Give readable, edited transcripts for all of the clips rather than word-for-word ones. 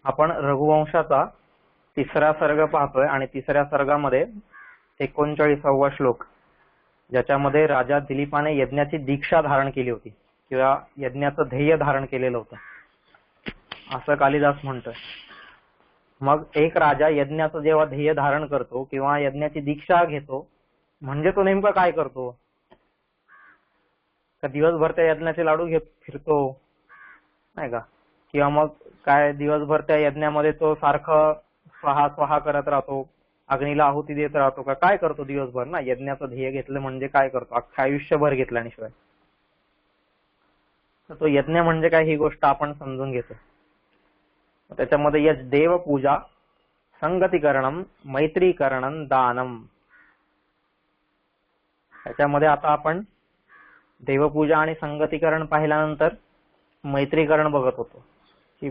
आपण रघुवंशाचा 3रा सर्ग पाहतोय आणि 3ऱ्या सर्गामध्ये 39वा श्लोक, ज्याच्यामध्ये राजा दिलीपाने यज्ञाची दीक्षा धारण केली होती किंवा यज्ञाचं ध्येय धारण केलेलं होतं असं कालिदास म्हणतोय. मग एक राजा यज्ञाचं जेव्हा ध्येय धारण करतो किंवा यज्ञाची दीक्षा घेतो म्हणजे तो नेमका काय करतो? का दिवसभर त्या यज्ञाचे लाडू घेत फिरतो नाही का? किंवा मग काय दिवसभर त्या यज्ञामध्ये तो सारखं स्वाहा स्वाहा करत राहतो, अग्नीला आहुती देत राहतो का? काय करतो दिवसभर? ना यज्ञाचं ध्येय घेतलं म्हणजे काय करतो? अख्खं आयुष्यभर घेतल्याशिवाय. तर तो यज्ञ म्हणजे काय ही गोष्ट आपण समजून घेतो. त्याच्यामध्ये यज देवपूजा, संगतीकरणम, मैत्रीकरणम, दानम. त्याच्यामध्ये आता आपण देवपूजा आणि संगतीकरण पाहिल्यानंतर मैत्रीकरण बघत होतो की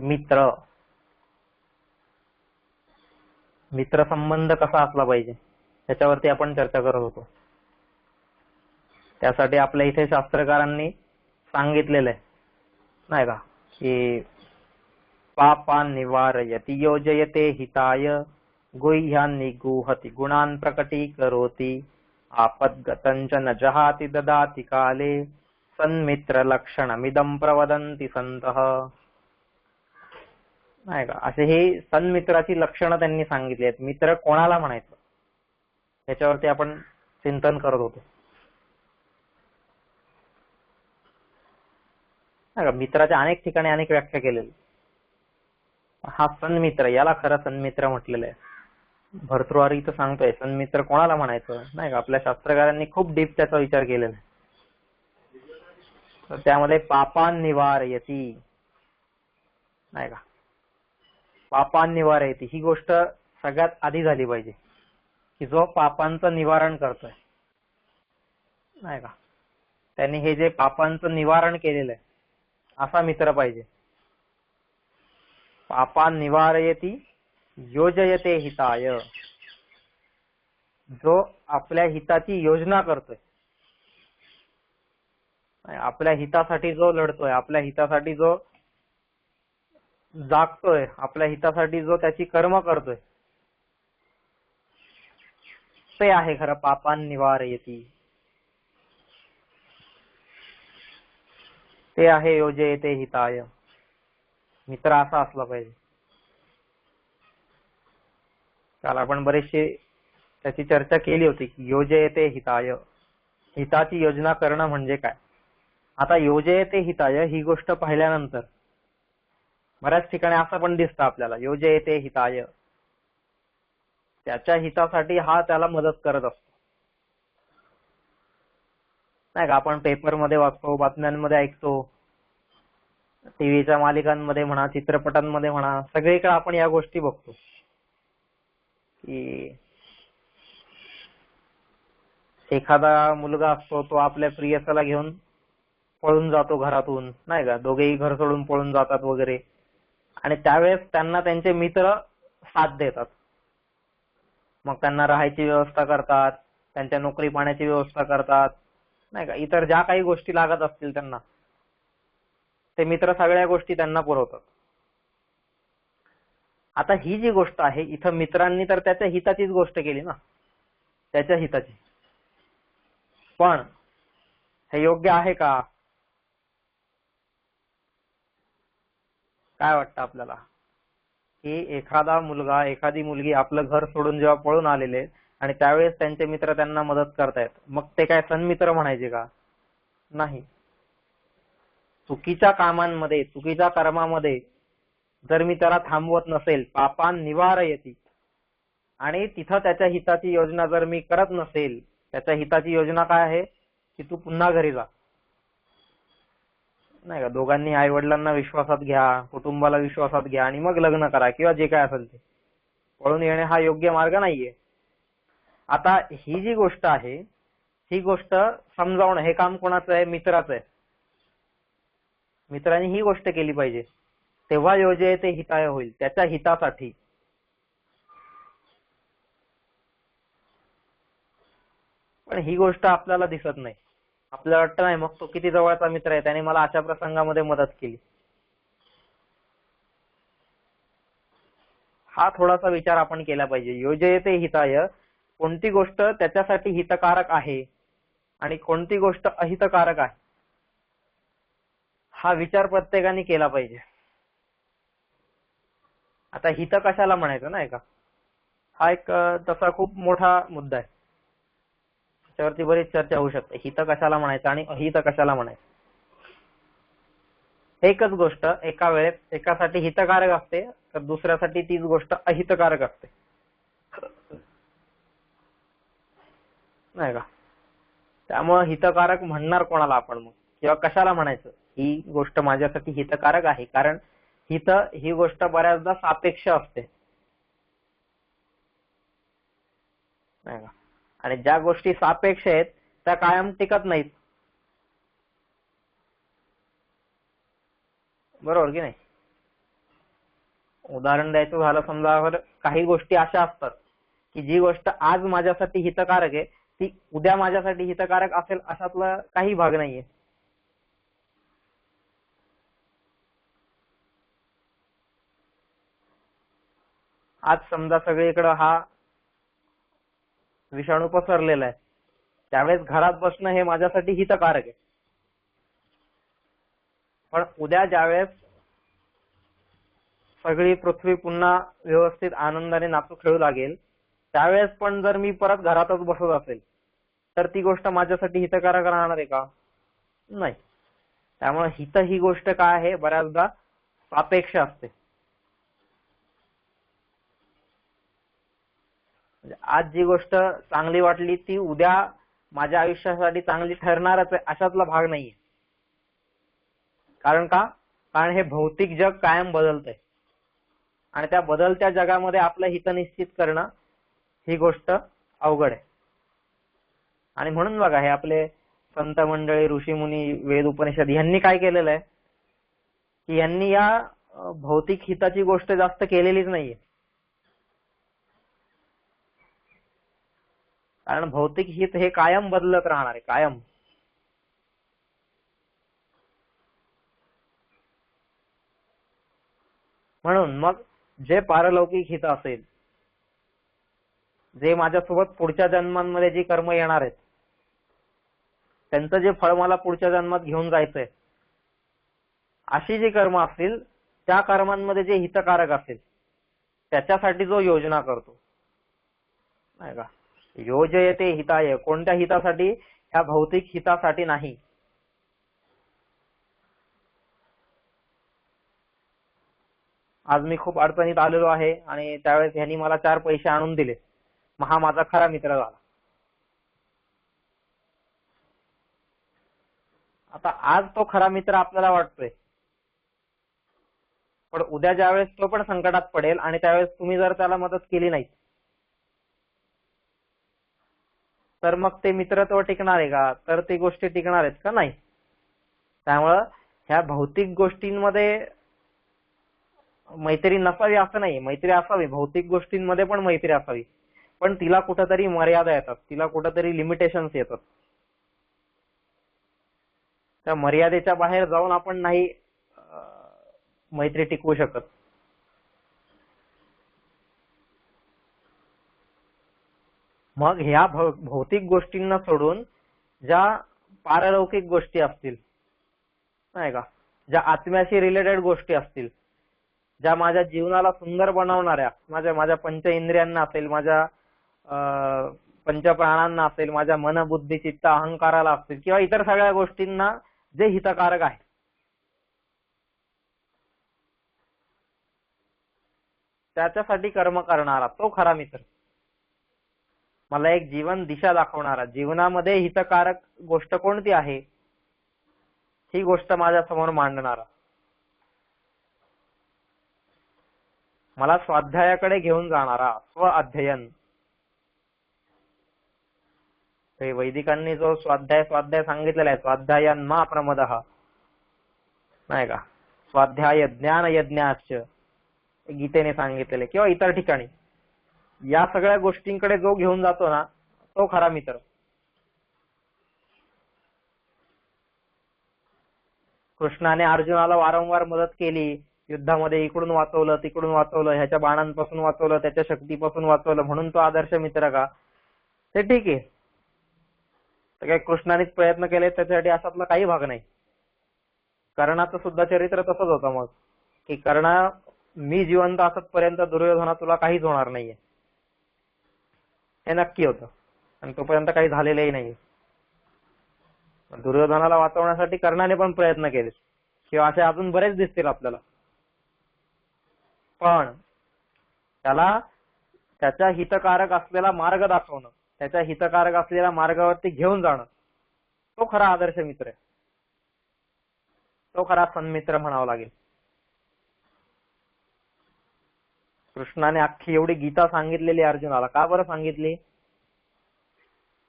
मित्र संबंध कसा असला पाहिजे त्याच्यावरती आपण चर्चा करत होतो. त्यासाठी आपल्या इथे शास्त्रकारांनी सांगितलेलं आहे नाही का की पापान निवारयति योजयते हिताय गुह्यान्नि गुहति गुणान् प्रकटीकरोति आपद्गतं च न जहाति ददाति काले सन्मित्र लक्षणमिदं प्रवदन्ति संतः. नाही का? असे हे सन्मित्राची लक्षणं त्यांनी सांगितली आहेत. मित्र कोणाला म्हणायचं त्याच्यावरती आपण चिंतन करत होतो. नाही का? मित्राच्या अनेक ठिकाणी अनेक व्याख्या केलेली. हा सन्मित्र, याला खरं सन्मित्र म्हटलेलं आहे. भर्तृहरी इथं सांगतोय सन्मित्र कोणाला म्हणायचं नाही का? आपल्या शास्त्रकारांनी खूप डीप त्याचा विचार केलेला आहे. तर त्यामध्ये पापान निवारयति नाही का? पापान निवारयति ही गोष्ट सगळ्यात आधी झाली पाहिजे की जो पापांचं निवारण करतोय नाही का? त्यांनी हे जे पापांचं निवारण केलेलं आहे असा मित्र पाहिजे. पापान निवारयति योजयते हिताय, जो आपल्या हिताची योजना करतोय, आपल्या हितासाठी जो लढतोय, आपल्या हितासाठी जो जागतोय, आपल्या हितासाठी जो त्याची कर्म करतोय ते आहे खरं पापान निवारयति. ते आहे योजयते हिताय. मित्र असा असला पाहिजे. काल आपण बरेचशी त्याची चर्चा केली होती की योजयते हिताय, हिताची योजना करणं म्हणजे काय. आता योजयते हिताय ही गोष्ट पाहिल्यानंतर बऱ्याच ठिकाणी असं पण दिसतं आपल्याला, योजयते हिताय, त्याच्या हितासाठी हा त्याला मदत करत असतो नाही का? आपण पेपरमध्ये वाचतो, बातम्यांमध्ये ऐकतो, टीव्हीच्या मालिकांमध्ये म्हणा, चित्रपटांमध्ये म्हणा, सगळीकडे आपण या गोष्टी बघतो की एखादा मुलगा असतो तो आपल्या प्रियसाला घेऊन पळून जातो घरातून नाही का? दोघेही घर सोडून पळून जातात वगैरे, आणि त्यावेळेस त्यांना त्यांचे मित्र साथ देतात. मग त्यांना राहायची व्यवस्था करतात, त्यांच्या नोकरी पाण्याची व्यवस्था करतात नाही का? इतर ज्या काही गोष्टी लागत असतील त्यांना ते मित्र सगळ्या गोष्टी त्यांना पुरवतात. आता ही जी गोष्ट आहे इथं मित्रांनी तर त्याच्या हिताचीच गोष्ट केली ना, त्याच्या हिताची. पण हे योग्य आहे का? काय वाटतं आपल्याला की एखादा मुलगा, एखादी मुलगी आपलं घर सोडून जेव्हा पळून आलेले आणि त्यावेळेस त्यांचे मित्र त्यांना मदत करतायत, मग ते काय सन्मित्र म्हणायचे का? नाही. चुकीच्या कामांमध्ये, चुकीच्या कर्मामध्ये जर मी त्याला थांबवत नसेल, पापान निवारयति, आणि तिथं त्याच्या हिताची योजना जर मी करत नसेल, त्याच्या हिताची योजना काय आहे की तू पुन्हा घरी जा नाही का? दोघांनी आई वडिलांना विश्वासात घ्या, कुटुंबाला विश्वासात घ्या आणि मग लग्न करा किंवा जे काय असेल ते. पळून येणे हा योग्य मार्ग नाहीये. आता ही जी गोष्ट आहे ही गोष्ट समजावणं हे काम कोणाचं आहे? मित्राचं आहे. मित्रांनी ही गोष्ट केली पाहिजे, तेव्हा योजयते हिताय होईल, त्याच्या हितासाठी. पण ही गोष्ट आपल्याला दिसत नाही. आपल्याला वाटतं नाही मग तो किती जवळचा मित्र आहे, त्याने मला अशा प्रसंगामध्ये मदत केली. हा थोडासा विचार आपण केला पाहिजे. योजयते हिताय, कोणती गोष्ट त्याच्यासाठी हितकारक आहे आणि कोणती गोष्ट अहितकारक आहे, हा विचार प्रत्येकाने केला पाहिजे. आता हित कशाला म्हणायचं नाही का, हा एक तसा खूप मोठा मुद्दा आहे. त्याच्यावरती बरीच चर्चा होऊ शकते. हित कशाला म्हणायचं आणि अहित कशाला म्हणायचं. एकच गोष्ट एका वेळेत एकासाठी हितकारक असते तर दुसऱ्यासाठी तीच गोष्ट अहितकारक असते, नाही का. त्यामुळे हितकारक म्हणणार कोणाला आपण मग, किंवा कशाला म्हणायचं ही गोष्ट माझ्यासाठी हितकारक आहे. कारण हित ही गोष्ट बऱ्याचदा सापेक्ष असते, नाही का. आणि ज्या गोष्टी सापेक्ष आहेत त्या कायम टिकत नाहीत, बरोबर की नाही. उदाहरण द्यायचं झालं, समजा काही गोष्टी अशा असतात की जी गोष्ट आज माझ्यासाठी हितकारक आहे ती उद्या माझ्यासाठी हितकारक असेल अशातला काही भाग नाहीये. आज समजा सगळीकडे हा विषाणू पसरलेला आहे, त्यावेळेस घरात बसणं हे माझ्यासाठी हितकारक आहे. पण उद्या ज्यावेळेस सगळी पृथ्वी पुन्हा व्यवस्थित आनंदाने नाचू खेळू लागेल, त्यावेळेस पण जर मी परत घरातच बसत असेल तर ती गोष्ट माझ्यासाठी हितकारक राहणार आहे का, नाही. त्यामुळे हित ही गोष्ट काय आहे, बऱ्याचदा सापेक्ष असते. आज जी गोष्ट चांगली वाटली ती उद्या माझ्या आयुष्यासाठी चांगली ठरणारच आहे अशातला भाग नाहीये. कारण का, कारण हे भौतिक जग कायम बदलतंय आणि त्या बदलत्या जगामध्ये आपलं हित निश्चित करणं ही गोष्ट अवघड आहे. आणि म्हणून बघा, हे आपले संत मंडळी, ऋषीमुनी, वेद, उपनिषद यांनी काय केलेलं आहे की यांनी या भौतिक हिताची गोष्ट जास्त केलेलीच नाहीये. कारण भौतिक हित हे कायम बदलत राहणार आहे, कायम. म्हणून मग जे पारलौकिक हित असेल, जे माझ्यासोबत पुढच्या जन्मांमध्ये जी कर्म येणार आहेत त्यांचं जे फळ मला पुढच्या जन्मात घेऊन जायचंय, अशी जी कर्म असतील त्या कर्मांमध्ये जे हितकारक असेल त्याच्यासाठी जो योजना करतो, नाही का. योजयते हिताय, कोणत्या हितासाठी, ह्या भौतिक हितासाठी नाही. आज मी खूप अडचणीत आलेलो आहे आणि त्यावेळेस ह्यांनी मला 4 पैसे आणून दिले, मग हा माझा खरा मित्र झाला. आता आज तो खरा मित्र आपल्याला वाटतोय, पण उद्या ज्यावेळेस तो पण संकटात पडेल आणि त्यावेळेस तुम्ही जर त्याला मदत केली नाही तर मग ते मित्रत्व टिकणार आहे का, तर ते गोष्टी टिकणार आहेत का, नाही. त्यामुळं ह्या भौतिक गोष्टींमध्ये मैत्री नसावी असं नाही, मैत्री असावी, भौतिक गोष्टींमध्ये पण मैत्री असावी, पण तिला कुठेतरी मर्यादा येतात, तिला कुठेतरी लिमिटेशन्स येतात. त्या मर्यादेच्या बाहेर जाऊन आपण नाही मैत्री टिकवू शकत. मग ह्या भौतिक गोष्टींना सोडून ज्या पारलौकिक गोष्टी असतील, नाही का, ज्या आत्म्याशी रिलेटेड गोष्टी असतील, ज्या माझ्या जीवनाला सुंदर बनवणाऱ्या, माझ्या पंच इंद्रियांना असेल, माझ्या पंचप्राणांना असेल, माझ्या मन, बुद्धी, चित्त, अहंकाराला असतील, किंवा इतर सगळ्या गोष्टींना जे हितकारक आहे, त्याच्यासाठी कर्म करणारा तो खरा मित्र. मला एक जीवन दिशा दाखवणारा, जीवनामध्ये हितकारक गोष्ट कोणती आहे ही गोष्ट माझ्या समोर मांडणारा, मला स्वाध्यायाकडे घेऊन जाणारा, स्व अध्ययन. हे वैदिकांनी जो स्वाध्याय सांगितलेला आहे, स्वाध्यायन मा प्रमदः, नाही का, स्वाध्याय ज्ञान यज्ञाश्च, गीतेने सांगितलेले, किंवा इतर ठिकाणी, या सगळ्या गोष्टींकडे जो घेऊन जातो ना तो खरा मित्र. कृष्णाने अर्जुनाला वारंवार मदत केली, युद्धामध्ये इकडून वाचवलं, तिकडून वाचवलं, ह्याच्या बाणांपासून वाचवलं, त्याच्या शक्तीपासून वाचवलं, म्हणून तो आदर्श मित्र का? ते ठीक आहे. तर काही कृष्णानेच प्रयत्न केले त्याच्यासाठी असातला काही भाग नाही. कर्णाचं सुद्धा चरित्र तसंच होतं मग, की कर्णा, मी जिवंत असतपर्यंत दुर्योधना तुला काहीच होणार नाहीये, हे नक्की होतं. आणि तोपर्यंत काही झालेलंही नाही. दुर्योधनाला वाचवण्यासाठी कर्णाने पण प्रयत्न केले, किंवा असे अजून बरेच दिसतील आपल्याला. पण त्याला त्याच्या हितकारक असलेला मार्ग दाखवणं, त्याच्या हितकारक असलेल्या मार्गावरती घेऊन जाणं, तो खरा आदर्श मित्र आहे. तो खरा सन्मित्र म्हणावा लागेल. कृष्णाने अख्खी एवढी गीता सांगितलेली अर्जुनाला का बरं सांगितली?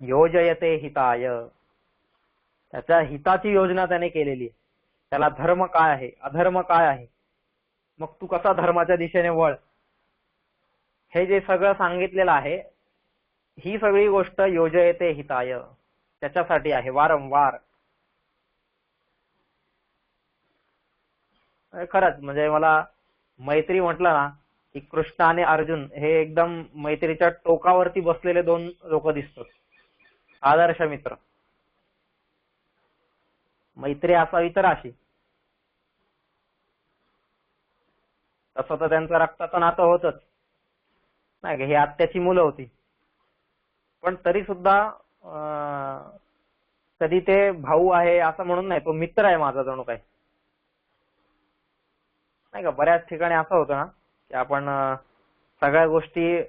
योजयते हिताय, त्याच्या हिताची योजना त्याने केलेली आहे. त्याला धर्म काय आहे, अधर्म काय आहे, मग तू कसा धर्माच्या दिशेने वळ, हे जे सगळं सांगितलेलं आहे, ही सगळी गोष्ट योजयते हिताय त्याच्यासाठी आहे. वारंवार खरंच म्हणजे मला मैत्री म्हटलं ना, की कृष्ण आणि अर्जुन हे एकदम मैत्रीच्या टोकावरती बसलेले दोन लोक दिसतात. आदर्श मित्र. मैत्री असावी तर अशी. तसं तर त्यांचं रक्ताचं नातं होतच नाही, ही आत्याची मुलं होती, पण तरी सुद्धा कधी ते भाऊ आहे असं म्हणून नाही, तो मित्र आहे माझा जणू काय, नाही का. बऱ्याच ठिकाणी असं होतं ना, की आपण सगळ्या गोष्टी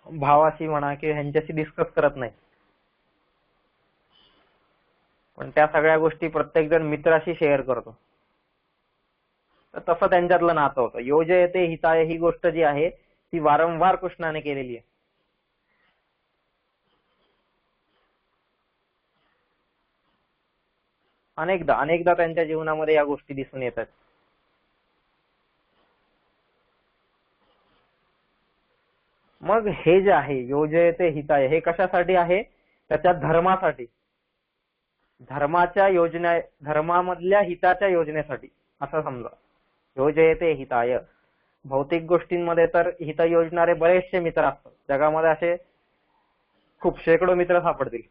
भावाशी म्हणा किंवा ह्यांच्याशी डिस्कस करत नाही, पण त्या सगळ्या गोष्टी प्रत्येक जण मित्राशी शेअर करतो. तर तसं त्यांच्यातलं नातं होतं. योजयते हिताय ही गोष्ट जी आहे ती वारंवार कृष्णाने केलेली आहे. अनेकदा त्यांच्या जीवनामध्ये या गोष्टी दिसून येतात. मग हे जे आहे योजयते हिताय, हे कशासाठी आहे? त्याच्या धर्मासाठी, धर्माच्या योजना, धर्मामधल्या हिताच्या योजनेसाठी असं समजा. योजयते हिताय. भौतिक गोष्टींमध्ये तर हित योजणारे बरेचसे मित्र असतात जगामध्ये, असे खूप शेकडो मित्र सापडतील.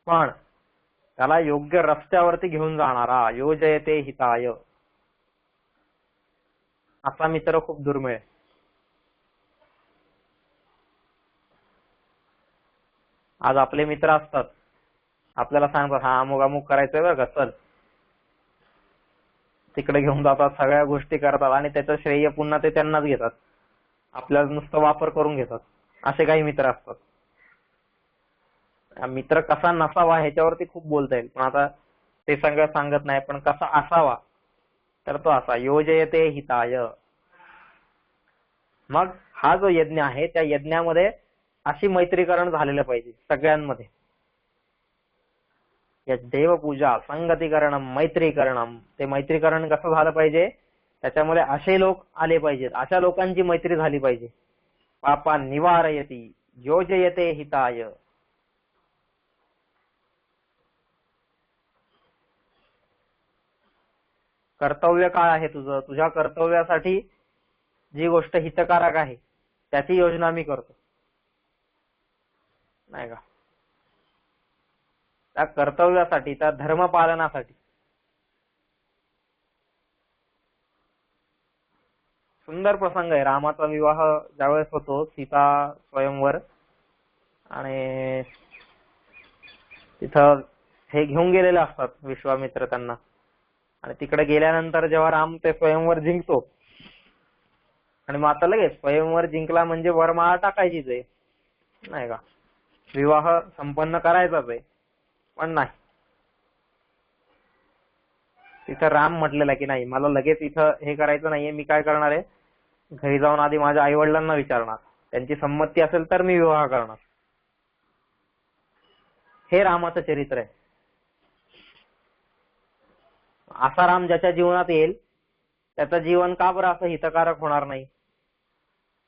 पण त्याला योग्य रस्त्यावरती घेऊन जाणारा योजयते हिताय असा मित्र खूप दुर्मिळ आहे. आज आपले मित्र असतात, आपल्याला सांगतात हा अमुक अमुक करायचंय बरं का, चल, तिकडे घेऊन जातात, सगळ्या गोष्टी करतात आणि त्याचं श्रेय पुन्हा ते त्यांनाच घेतात, आपल्याला नुसतं वापर करून घेतात. असे काही मित्र असतात. मित्र कसा नसावा ह्याच्यावरती खूप बोलता येईल, पण आता ते सगळं सांगत नाही. पण कसा असावा तर तो असा योजयते हिताय. मग हा जो यज्ञ आहे त्या यज्ञामध्ये अशी मैत्रीकरण झालेलं पाहिजे सगळ्यांमध्ये. या देवपूजा संगतीकरणम मैत्रीकरणम, ते मैत्रीकरण कसं झालं पाहिजे? त्याच्यामध्ये असे लोक आले पाहिजेत, अशा लोकांची मैत्री झाली पाहिजे. पापा निवारयती योजयते हिताय. कर्तव्य काय आहे तुझं? तुझ्या कर्तव्यासाठी जी गोष्ट हितकारक आहे त्याची योजना मी करतो, नाही का. त्या कर्तव्यासाठी, त्या धर्मपालनासाठी. सुंदर प्रसंग आहे रामाचा विवाह ज्यावेळेस होतो, सीता स्वयंवर, आणि तिथं हे घेऊन गेलेले असतात विश्वामित्र त्यांना. आणि तिकडे गेल्यानंतर जेव्हा राम ते स्वयंवर जिंकतो, आणि मग आता लगेच स्वयंवर जिंकला म्हणजे वरमाळा टाकायचीच आहे, नाही का, विवाह संपन्न करायचाच आहे. पण नाही, तिथं राम म्हटलेला की नाही, मला लगेच इथं हे करायचं नाहीये, मी काय करणार आहे, घरी जाऊन आधी माझ्या आई वडिलांना विचारणार, त्यांची संमती असेल तर मी विवाह करणार. हे रामाचं चरित्र आहे. असा राम ज्याच्या जीवनात येईल त्याचं जीवन का बरं असं हितकारक होणार नाही,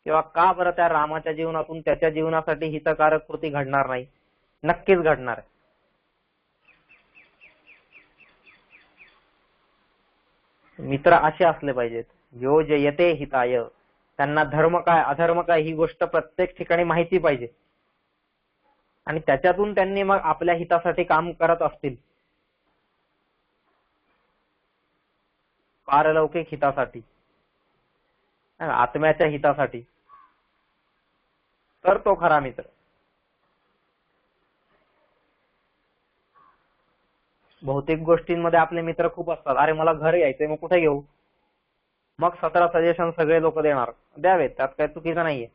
किंवा का बरं त्या रामाच्या जीवनातून त्याच्या जीवनासाठी हितकारक कृती घडणार नाही? नक्कीच घडणार आहे. मित्र असे असले पाहिजेत, योजयते हिताय, त्यांना धर्म काय अधर्म काय ही गोष्ट प्रत्येक ठिकाणी माहिती पाहिजे आणि त्याच्यातून त्यांनी मग आपल्या हितासाठी काम करत असतील, पारलौकिक हितासाठी, आत्म्याच्या हितासाठी, तर तो खरा मित्र. भौतिक गोष्टींमध्ये आपले मित्र खूप असतात. अरे मला घर यायचंय, मग कुठे घेऊ? मग 17 सजेशन सगळे लोक देणार, द्यावेत, त्यात काही चुकीचं नाहीये.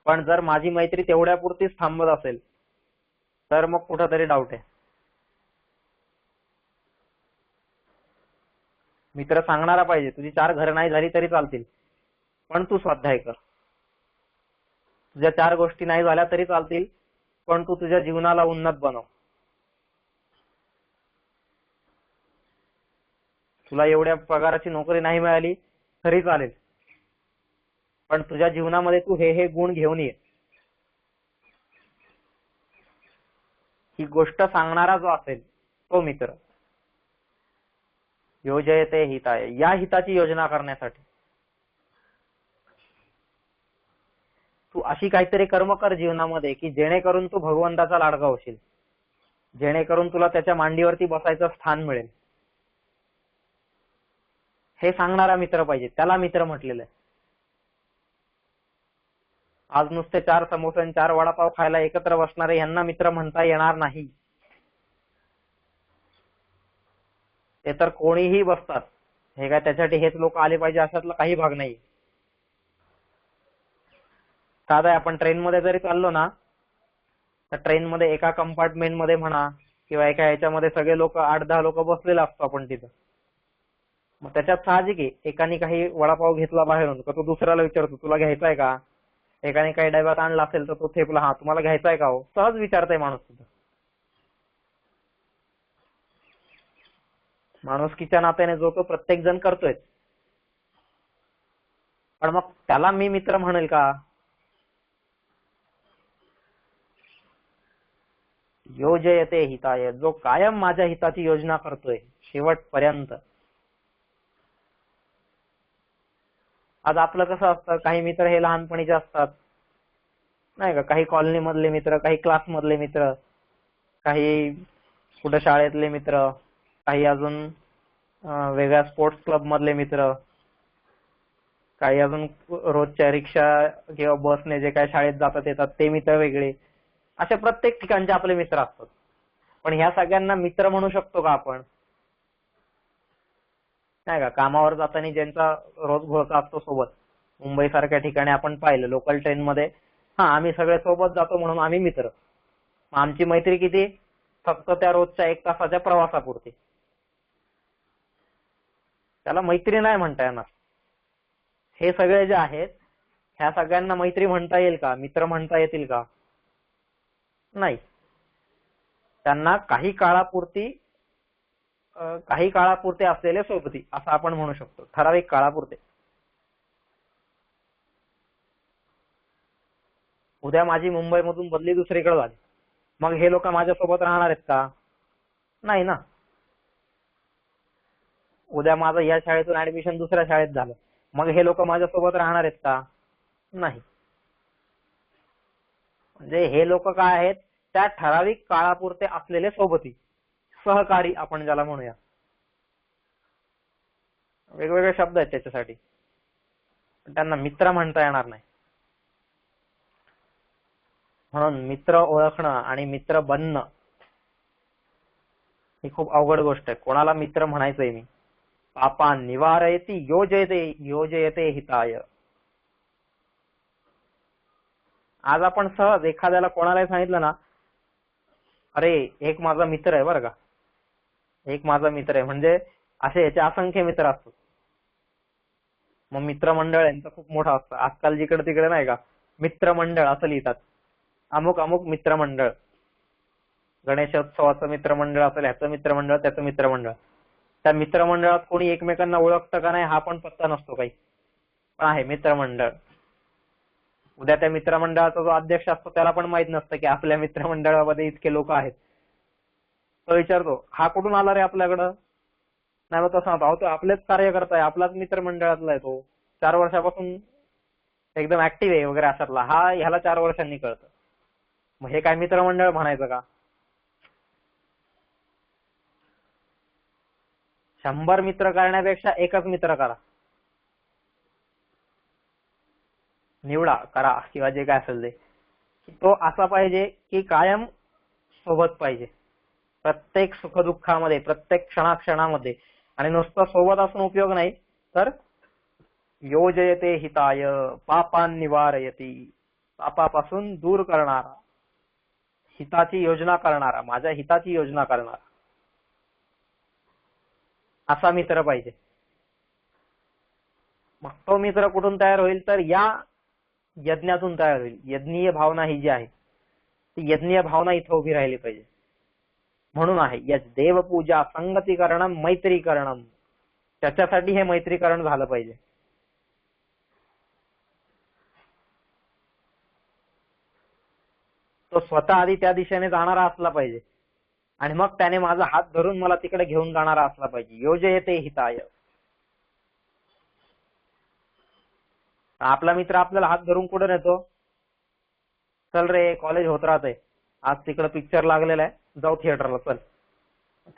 पण जर माझी मैत्री तेवढ्यापुरतीच थांबत असेल तर मग कुठंतरी डाऊट आहे. मित्र सांगणारा पाहिजे, तुझी 4 घरं नाही झाली तरी चालतील, पण तू स्वाध्याय कर. तुझ्या 4 गोष्टी नाही झाल्या तरी चालतील, पण तू तुझ्या जीवनाला उन्नत बनव. तुला एवढ्या पगाराची नोकरी नाही मिळाली तरी चालेल, पण तुझ्या जीवनामध्ये तू हे गुण घेऊन ये. ही गोष्ट सांगणारा जो असेल तो मित्र. योजयते हिताय, या हिताची योजना करण्यासाठी तू अशी काहीतरी कर्म कर जीवनामध्ये की जेणेकरून तू भगवंताचा लाडका होशील, जेणेकरून तुला त्याच्या मांडीवरती बसायचं स्थान मिळेल. हे सांगणारा मित्र पाहिजे, त्याला मित्र म्हटलेलं आहे. आज नुसते 4 समोसे आणि 4 वडापाव खायला एकत्र बसणारे यांना मित्र म्हणता येणार नाही. ते तर कोणीही बसतात, हे काय त्याच्यासाठी हेच लोक आले पाहिजे अशातला काही भाग नाही. साधा आपण ट्रेनमध्ये जरी चाललो ना, तर ट्रेनमध्ये एका कंपार्टमेंटमध्ये म्हणा किंवा एका ह्याच्यामध्ये सगळे लोक 8-10 लोक बसलेले असतो आपण तिथं. मग त्याच्यात साहजिक आहे, एकाने काही वडापाव घेतला बाहेरून तर तो दुसऱ्याला विचारतो तुला घ्यायचा आहे का? एकाने काही डब्यात आणला असेल तर तो थेपला, हा तुम्हाला घ्यायचा आहे का हो? सहज विचारताय माणूस सुद्धा. माणुसकीच्या नात्याने जो तो प्रत्येक जण करतोय, पण मग त्याला मी मित्र म्हणेल का? योजयते हिताय, जो कायम माझ्या हिताची योजना करतोय शेवटपर्यंत. आज आपलं कसं असतं, काही मित्र हे लहानपणीचे असतात नाही का, काही कॉलनी मधले मित्र, काही क्लास मधले मित्र, काही कुठे शाळेतले मित्र, काही अजून वेगळ्या स्पोर्ट्स क्लब मधले मित्र, काही अजून रोजच्या रिक्षा किंवा बसने जे काही शाळेत जातात येतात ते मित्र वेगळे. अशा प्रत्येक ठिकाणचे आपले मित्र असतात. पण ह्या सगळ्यांना मित्र म्हणू शकतो का आपण? नाही का, कामावर जाताना ज्यांचा रोज घोळका असतो सोबत, मुंबई सारख्या ठिकाणी आपण पाहिलं लोकल ट्रेन मध्ये, हा आम्ही सगळे सोबत जातो म्हणून आम्ही मित्र. आमची मैत्री किती? फक्त त्या रोजच्या 1 तासाच्या प्रवासापुरती. त्याला मैत्री नाही म्हणता येणार. हे सगळे जे आहेत ह्या सगळ्यांना मैत्री म्हणता येईल का? मित्र म्हणता येतील का? नाही. त्यांना काही काळापुरते असलेले सोबती असं आपण म्हणू शकतो, ठराविक काळापुरते. उद्या माझी मुंबईमधून बदली दुसरीकडे झाली, मग हे लोक माझ्यासोबत राहणार आहेत का? नाही ना. उद्या माझं या शाळेतून ऍडमिशन दुसऱ्या शाळेत झालं, मग हे लोक माझ्यासोबत राहणार आहेत का? नाही. म्हणजे हे लोक काय आहेत? त्या ठराविक काळापुरते असलेले सोबती, सहकारी आपण ज्याला म्हणूया. वेगवेगळे शब्द आहेत त्याच्यासाठी, पण त्यांना मित्र म्हणता येणार नाही. म्हणून मित्र ओळखणं आणि मित्र बनणं ही खूप अवघड गोष्ट आहे. कोणाला मित्र म्हणायचंय मी? पापा निवारयति योजयते हिताय. आज आपण सहज एखाद्याला कोणालाही सांगितलं ना, अरे एक माझा मित्र आहे बरं का, एक माझा मित्र आहे, म्हणजे असे याचे असंख्य मित्र असतात. मग मित्रमंडळ यांचं खूप मोठं असतं. आजकाल जिकडे तिकडे नाही का मित्रमंडळ असं लिहितात, अमुक अमुक मित्रमंडळ. गणेशोत्सवाचं मित्रमंडळ असेल, ह्याचं मित्रमंडळ, त्याचं मित्रमंडळ. त्या मित्रमंडळात कोणी एकमेकांना ओळखतं का नाही हा पण पत्ता नसतो काही, पण आहे मित्रमंडळ. उद्या त्या मित्रमंडळाचा जो अध्यक्ष असतो त्याला पण माहित नसतं की आपल्या मित्रमंडळामध्ये इतके लोक आहेत. तो विचारतो हा कुठून आला रे आपल्याकडं. नाही मग तो सांगतो अहो तो आपलेच कार्यकर्ता आहे, आपलाच मित्रमंडळातला आहे, तो 4 वर्षापासून एकदम ऍक्टिव्ह आहे वगैरे अशातला, हा ह्याला 4 वर्षांनी कळतं. मग हे काय मित्रमंडळ म्हणायचं का? 100 मित्र करण्यापेक्षा एकच मित्र करा, निवडा, करा किंवा जे काय असेल ते. तो असा पाहिजे की कायम सोबत पाहिजे, प्रत्येक सुखदुःखामध्ये, प्रत्येक क्षणाक्षणामध्ये. आणि नुसतं सोबत असून उपयोग नाही, तर योजयते हिताय पापान निवारयती, पापापासून दूर करणारा, हिताची योजना करणारा, माझ्या हिताची योजना करणारा असा मित्र पाहिजे. मग तो मित्र कुठून तयार होईल, तर या यज्ञातून तयार होईल. यज्ञीय भावना ही जी आहे ती यज्ञीय भावना इथं उभी राहिली पाहिजे. म्हणून आहे यज देवपूजा संगतीकरणम मैत्रीकरणम, त्याच्यासाठी हे मैत्रीकरण झालं पाहिजे. तो स्वतः आधी त्या दिशेने जाणारा असला पाहिजे आणि मग त्याने माझा हात धरून मला तिकडे घेऊन जाणारा असला पाहिजे. योजयते हिताय. आपला मित्र आपल्याला हात धरून कुठे नेतो, चल रे कॉलेज होत राहतंय, आज तिकडे पिक्चर लागलेला आहे, जाऊ थिएटरला, चल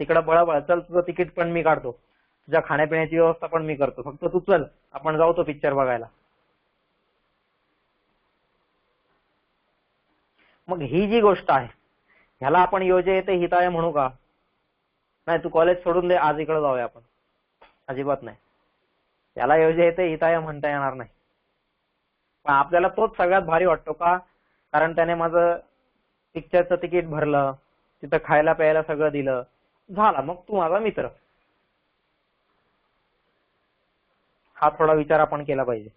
तिकडे बळबळ, चल तुझं तिकीट पण मी काढतो, तुझ्या खाण्यापिण्याची व्यवस्था पण मी करतो, फक्त तू चल, आपण जाऊ तो पिक्चर बघायला. मग ही जी गोष्ट आहे ह्याला आपण योजयते हिताय म्हणू का? नाही, तू कॉलेज सोडून दे, आज इकडे जाऊया आपण, अजिबात नाही. त्याला योजयते हिताय म्हणता येणार नाही. पण आपल्याला तोच सगळ्यात भारी वाटतो का? कारण त्याने माझं पिक्चरचं तिकीट भरलं, तिथं खायला प्यायला सगळं दिलं, झाला मग तू माझा मित्र. हा थोडा विचार आपण केला पाहिजे.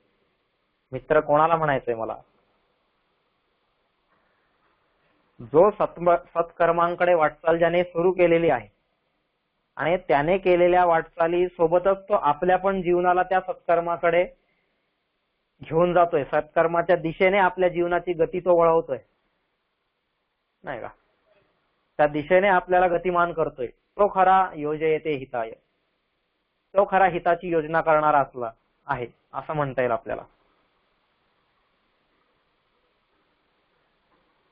मित्र कोणाला म्हणायचंय मला? जो सत्कर्मांकडे वाटचाल ज्याने सुरू केलेली आहे आणि त्याने केलेल्या वाटचाली सोबतच तो आपल्या पण जीवनाला त्या सत्कर्माकडे घेऊन जातोय, सत्कर्माच्या दिशेने आपल्या जीवनाची गती तो वळवतोय, नाही का? त्या दिशेने आपल्याला गतिमान करतोय, तो खरा योजयते हिताय, तो खरा हिताची योजना करणारा असला आहे असं म्हणता येईल आपल्याला,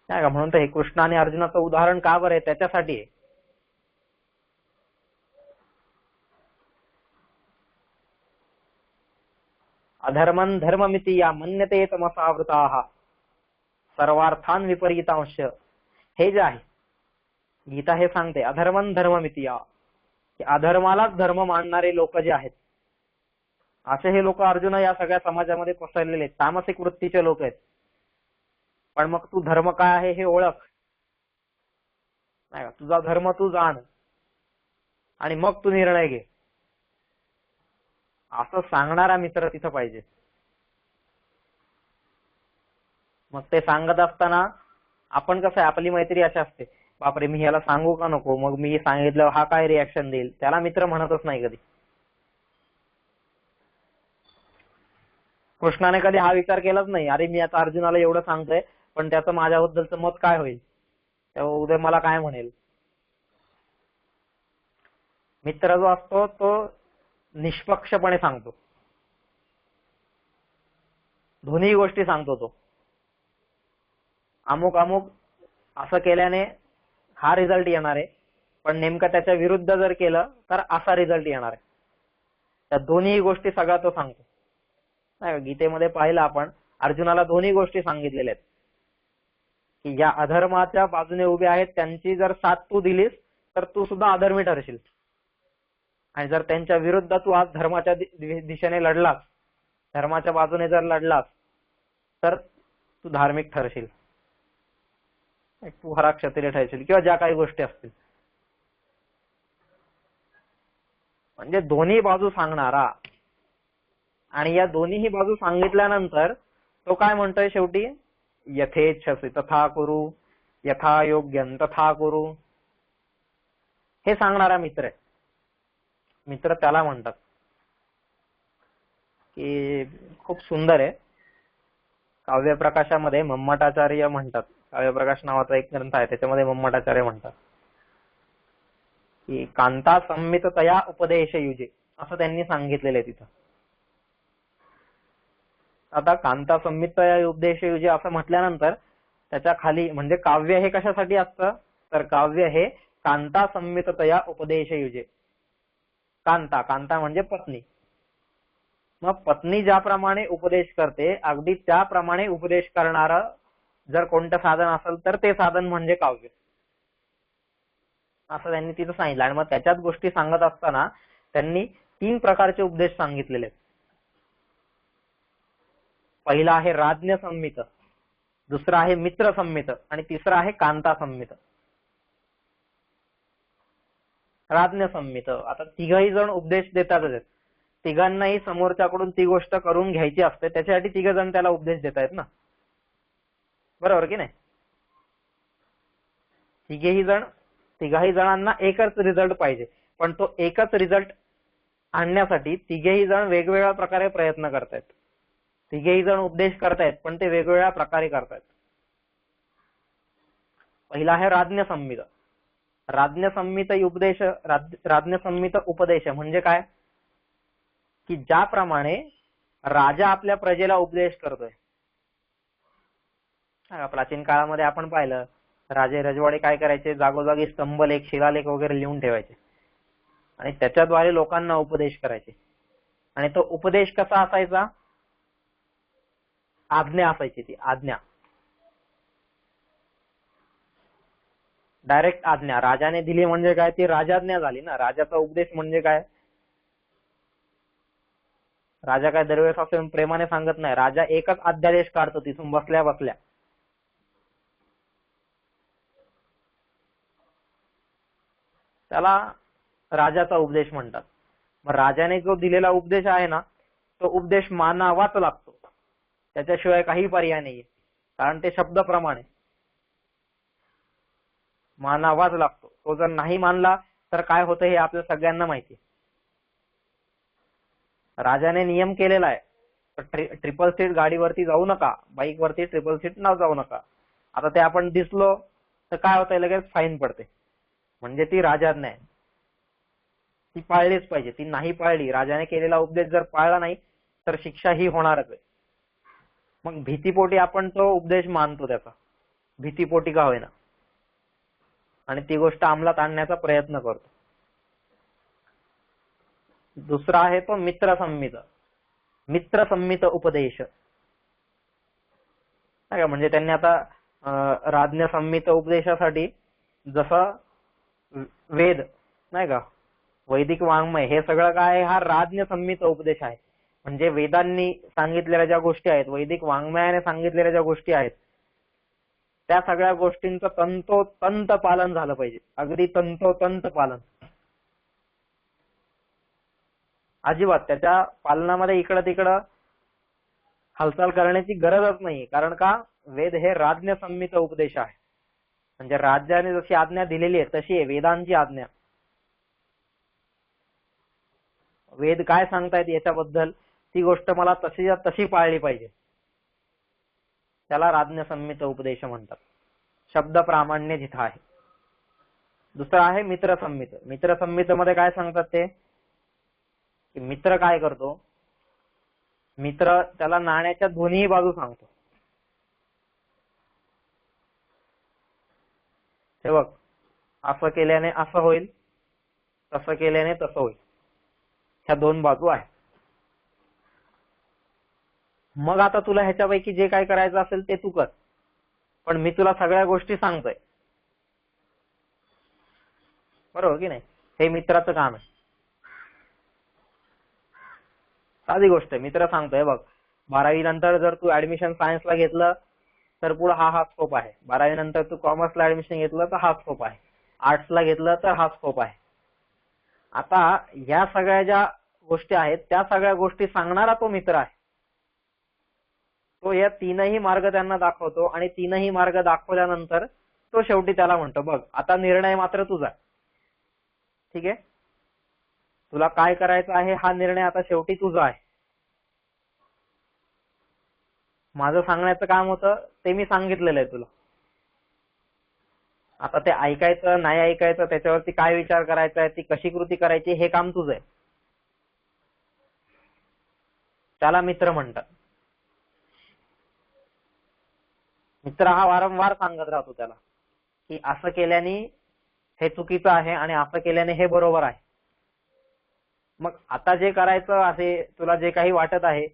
नाही का? म्हणून तर हे कृष्ण आणि अर्जुनाचं उदाहरण का बरं आहे, त्याच्यासाठी आहे. अधर्मं धर्ममिति या मन्यते तमसावृताः सर्वार्थान विपरीतांश. हे जे आहे गीता हे सांगते अधर्मं धर्ममिति या, की अधर्मालाच धर्म मानणारे लोक जे आहेत, असे हे लोक अर्जुन या सगळ्या समाजामध्ये पसरलेले आहेत, तामसिक वृत्तीचे लोक आहेत. पण मग तू धर्म काय आहे हे ओळख, नाही का? तुझा धर्म तू जाण आणि मग तू निर्णय घे, असं सांगणारा मित्र तिथं पाहिजे. मग ते सांगत असताना आपण कसं आहे, आपली मैत्री अशी असते, बापरे मी ह्याला सांगू का नको, मग मी सांगितलं हा काय रिॲक्शन देईल, त्याला मित्र म्हणतच नाही कधी. कृष्णाने कधी हा विचार केलाच नाही, अरे मी आता अर्जुनाला एवढं सांगतोय पण त्याचं माझ्याबद्दलचं मत काय होईल, तेव्हा उद्या मला काय म्हणेल. मित्र जो असतो तो निष्पक्षपणे सांगतो, दोन्ही गोष्टी सांगतो. तो अमुक अमुक असं केल्याने हा रिझल्ट येणार आहे, पण नेमकं त्याच्या विरुद्ध जर केलं तर असा रिझल्ट येणार आहे. त्या दोन्ही गोष्टी सगळा तो सांगतो, नाही का? गीतेमध्ये पाहिलं आपण, अर्जुनाला दोन्ही गोष्टी सांगितलेल्या आहेत, की या अधर्माच्या बाजूने उभे आहेत त्यांची जर साथ तू दिलीस तर तू सुद्धा अधर्मी ठरशील, आणि जर त्यांच्या विरुद्ध तू आज धर्माच्या दिशेने लढलास, धर्माच्या बाजूने जर लढलास तर तू धार्मिक ठरशील, तू खरा क्षत्रिय ठरशील, किंवा ज्या काही गोष्टी असतील. म्हणजे दोन्ही बाजू सांगणारा. आणि या दोन्हीही बाजू सांगितल्यानंतर तो काय म्हणतोय शेवटी, यथेच्छसि तथा कुरु, यथा योग्यं तथा कुरु. हे सांगणारा मित्र आहे. मित्र त्याला म्हणतात, की खूप सुंदर आहे. काव्यप्रकाशामध्ये मम्मटाचार्य म्हणतात, काव्यप्रकाश नावाचा एक ग्रंथ आहे, त्याच्यामध्ये मम्मटाचार्य म्हणतात की कांता संमिततया उपदेश युजे असं त्यांनी सांगितलेलं आहे तिथं. आता कांता संमिततया उपदेश युजे असं म्हटल्यानंतर त्याच्या खाली म्हणजे काव्य हे कशासाठी असतं, तर काव्य हे कांता संमिततया उपदेश युजे. कांता, कांता म्हणजे पत्नी. मग पत्नी ज्याप्रमाणे उपदेश करते अगदी त्याप्रमाणे उपदेश करणारं जर कोणतं साधन असेल तर ते साधन म्हणजे काव्य, असं त्यांनी तिथं सांगितलं. आणि मग त्याच्यात गोष्टी सांगत असताना त्यांनी 3 प्रकारचे उपदेश सांगितलेले आहेत. पहिला आहे राज्ञ संमित, दुसरा आहे मित्र संमित आणि तिसरा आहे कांता संमित. राज्ञ संमित, आता तिघही जण उपदेश देतातच आहेत, तिघांनाही समोरच्याकडून ती गोष्ट करून घ्यायची असते, त्याच्यासाठी तिघ जण त्याला उपदेश देत आहेत ना, बरोबर की नाही. तिघही जणांना एकच रिझल्ट पाहिजे, पण तो एकच रिझल्ट आणण्यासाठी तिघेही जण वेगवेगळ्या प्रकारे प्रयत्न करतायत. तिघेही जण उपदेश करतायत पण ते वेगवेगळ्या प्रकारे करतायत. पहिला आहे राज्ञ संमित. राज्ञ संमित उपदेश, राज्ञ संमित उपदेश म्हणजे काय, की ज्याप्रमाणे राजा आपल्या प्रजेला उपदेश करतोय. प्राचीन काळामध्ये आपण पाहिलं, राजे रजवाडे काय करायचे, जागोजागी स्तंभलेख, शिलालेख वगैरे लिहून ठेवायचे आणि त्याच्याद्वारे लोकांना उपदेश करायचे. आणि तो उपदेश कसा असायचा, आज्ञा असायची. ती आज्ञा, डायरेक्ट आज्ञा राजाने दिली म्हणजे काय, ती राजाज्ञा झाली ना. राजाचा उपदेश म्हणजे काय, राजा काय दरवेळेस असं प्रेमाने सांगत नाही, राजा एकच अध्यादेश काढतो तिथून बसल्या बसल्या. त्याला राजाचा उपदेश म्हणतात. मग राजाने जो दिलेला उपदेश आहे ना, तो उपदेश मानावाच लागतो, त्याच्याशिवाय काही पर्याय नाहीये, कारण ते शब्दप्रमाणे मानावाच लागतो. तो जर नाही मानला तर काय होतं हे आपल्या सगळ्यांना माहिती. राजाने नियम केलेला आहे, ट्रिपल सीट गाडीवरती जाऊ नका, बाईक वरती ट्रिपल सीट न जाऊ नका. आता ते आपण दिसलो तर काय होतंय, लगेच फाईन पडते. म्हणजे ती राजाज्ञा आहे, ती पाळलीच पाहिजे. ती नाही पाळली, राजाने केलेला उपदेश जर पाळला नाही तर शिक्षा ही होणारच आहे. मग भीतीपोटी आपण तो उपदेश मानतो, त्याचा भीतीपोटी का होईना, आणि ती गोष्ट अंमलात आणण्याचा प्रयत्न करतो. दुसरा आहे तो मित्र संमित. मित्र संमित उपदेश नाही का, म्हणजे त्यांनी आता राज्ञ संमित उपदेशासाठी जसं वेद नाही का, वैदिक वाङ्मय, हे सगळं काय, हा राज्ञ संमित उपदेश आहे. म्हणजे वेदांनी सांगितलेल्या ज्या गोष्टी आहेत, वैदिक वाङ्मयाने सांगितलेल्या ज्या गोष्टी आहेत, त्या सगळ्या गोष्टींचं तंतोतंत पालन झालं पाहिजे. अगदी तंतोतंत पालन. अजिबात त्याच्या पालनामध्ये इकडं तिकडं हालचाल करण्याची गरजच नाही. कारण का, वेद हे राज्ञ संमित उपदेश आहे. म्हणजे राज्याने जशी आज्ञा दिलेली आहे तशी आहे वेदांची आज्ञा. वेद काय सांगतायत याच्याबद्दल, ती गोष्ट मला तशी तशी पाळली पाहिजे, त्याला राज्ञ संमित उपदेश म्हणतात. शब्द प्रामाण्य जिथं आहे. दुसरं आहे मित्र संमित. मित्र संमित मध्ये काय सांगतात ते, की मित्र काय करतो, मित्र त्याला नाण्याच्या दोन्ही बाजू सांगतो. हे बघ, असं केल्याने असं होईल, तसं केल्याने तसं होईल, ह्या दोन बाजू आहेत. मग आता तुला ह्याच्यापैकी जे काय करायचं असेल ते तू कर, पण मी तुला सगळ्या गोष्टी सांगतोय, बरोबर की नाही. हे मित्राचं काम आहे. साधी गोष्ट आहे, मित्र सांगतोय बघ, 12वी नंतर जर तू ऍडमिशन सायन्सला घेतलं तर पुढे हा स्कोप आहे, 12वी नंतर तू कॉमर्सला ऍडमिशन घेतलं तर हा स्कोप आहे, आर्ट्सला घेतलं तर हा स्कोप आहे. आता ह्या सगळ्या ज्या गोष्टी आहेत त्या सगळ्या गोष्टी सांगणारा तो मित्र आहे. तो या तीनही मार्ग त्यांना दाखवतो आणि तीनही मार्ग दाखवल्यानंतर तो शेवटी त्याला म्हणतो, बघ आता निर्णय मात्र तुझा, ठीक आहे, तुला काय करायचं आहे हा निर्णय आता शेवटी तुझा आहे. माझं सांगण्याचं काम होतं ते मी सांगितलेलं आहे तुला. आता ते ऐकायचं नाही ऐकायचं त्याच्यावरती काय विचार करायचा आहे, ती कशी कृती करायची हे काम तुझं आहे. त्याला मित्र म्हणतात. मित्र हा वारंवार सांगत राहतो त्याला की असं केल्याने हे चुकीचं आहे आणि असं केल्याने हे बरोबर आहे. मग आता जे करायचं आहे, तुला जे काही वाटत आहे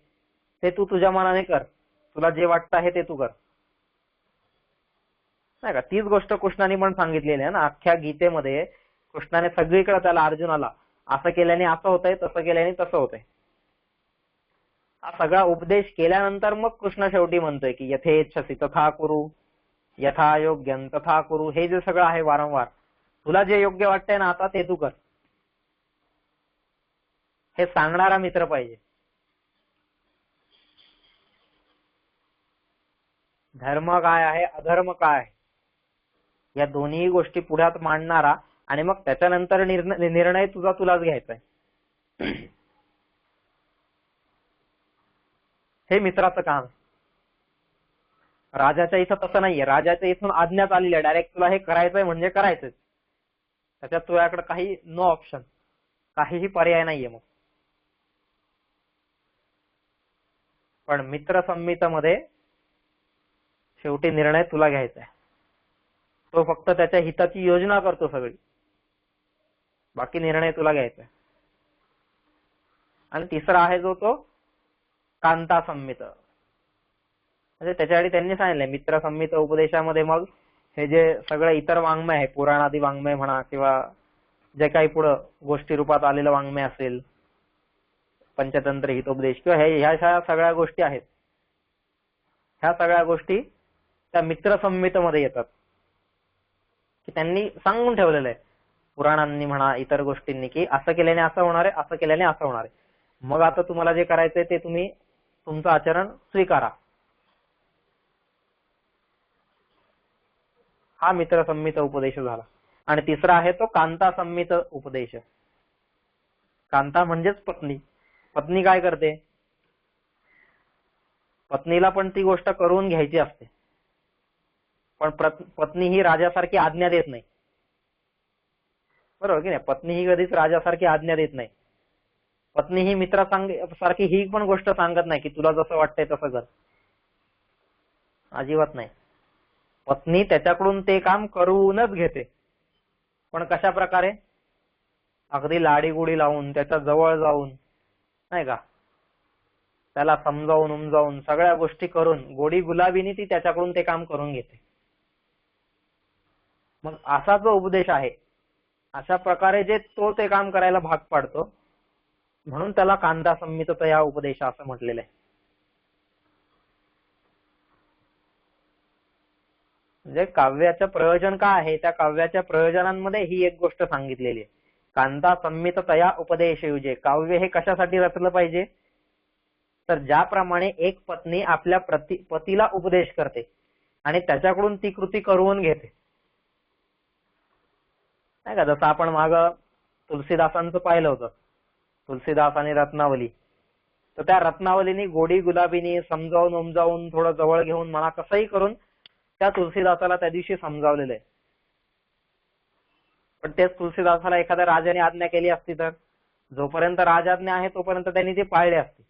ते तू तुझ्या मनाने कर. तुला जे वाटतं आहे ते तू कर, नाही का. तीच गोष्ट कृष्णाने पण सांगितलेली आहे ना अख्ख्या गीतेमध्ये. कृष्णाने सगळीकडे त्याला अर्जुनाला असं केल्याने असं होतंय, तसं केल्याने तसं होतंय, हा सगळा उपदेश केल्यानंतर मग कृष्ण शेवटी म्हणतोय की यथेच्छसी तथा कुरु, यथा योग्यं तथा कुरु. हे जे सगळं आहे वारंवार, तुला जे योग्य वाटतंय ना आता ते तू कर, हे सांगणारा मित्र पाहिजे. धर्म काय आहे, अधर्म काय आहे, या दोन्ही गोष्टी पुढ्यात मांडणारा, आणि मग त्याच्यानंतर निर्णय तुलाच घ्यायचा आहे. हे मित्राचं काम. राजाच्या इथं तसं नाहीये. राजाच्या इथून आज्ञाच आलेली आहे डायरेक्ट, तुला हे करायचंय म्हणजे करायचंच. त्याच्यात तुझ्याकडे काही नो ऑप्शन, काहीही पर्याय नाहीये. मग पण मित्र संमितीमध्ये शेवटी निर्णय तुला घ्यायचा आहे. तो फक्त त्याच्या हिताची योजना करतो सगळी, बाकी निर्णय तुला घ्यायचा आहे. आणि तिसरा आहे जो तो कांता संमित, म्हणजे त्याच्यासाठी त्यांनी सांगितलंय मित्र संमित उपदेशामध्ये मग हे जे सगळं इतर वाङ्मय आहे, पुराणादी वाङ्मय म्हणा किंवा जे काही पुढं गोष्टी रूपात आलेलं वाङ्मय असेल, पंचतंत्र हितोपदेश किंवा ह्या सगळ्या गोष्टी आहेत, ह्या सगळ्या गोष्टी त्या मित्र संमितीमध्ये येतात. की त्यांनी सांगून ठेवलेलं आहे पुराणांनी म्हणा इतर गोष्टींनी की असं केल्याने असं होणार आहे, असं केल्याने असं होणार आहे. मग आता तुम्हाला जे करायचंय ते तुम्ही तुमचं आचरण स्वीकारा. हा मित्र संमित उपदेश झाला. आणि तिसरा आहे तो कांता संमित उपदेश. कांता म्हणजेच पत्नी. पत्नी काय करते, पत्नीला पण ती गोष्ट करून घ्यायची असते, पण पत्नी ही राजासारखी आज्ञा देत नाही. बरोबर की नाही. पत्नी ही कधीच राजासारखी आज्ञा देत नाही. पत्नी ही मित्रासारखी ही पण गोष्ट सांगत नाही की तुला जसं वाटतंय तसं कर, अजिबात नाही. पत्नी त्याच्याकडून ते काम करूनच घेते, पण कशा प्रकारे, अगदी लाडीगुडी लावून, त्याच्या जवळ जाऊन, नाही का, त्याला समजावून उमजावून सगळ्या गोष्टी करून गोडी गुलाबीने ती त्याच्याकडून ते काम करून घेते. मग असा जो उपदेश आहे, अशा प्रकारे जे तो ते काम करायला भाग पाडतो, म्हणून त्याला कांता संमिततया उपदेश असं म्हटलेलं आहे. म्हणजे काव्याचं प्रयोजन काय आहे, त्या काव्याच्या प्रयोजनांमध्ये ही एक गोष्ट सांगितलेली आहे. कांता संमिततया उपदेश युजे. काव्य हे कशासाठी रचलं पाहिजे, तर ज्याप्रमाणे एक पत्नी आपल्या पतीला उपदेश करते आणि त्याच्याकडून ती कृती करून घेते, नाही का. जसं आपण माग तुलसीदासांचं पाहिलं होतं, तुलसीदास आणि रत्नावली. तर त्या रत्नावलीनी गोडी गुलाबीनी समजावून उमजावून थोडं जवळ घेऊन म्हणा कसंही करून त्या तुलसीदासाला त्या दिवशी समजावलेलं आहे. पण तेच तुलसीदासाला एखाद्या राजाने आज्ञा केली असती तर जोपर्यंत राजाज्ञा आहे तोपर्यंत त्यांनी ती पाळली असती.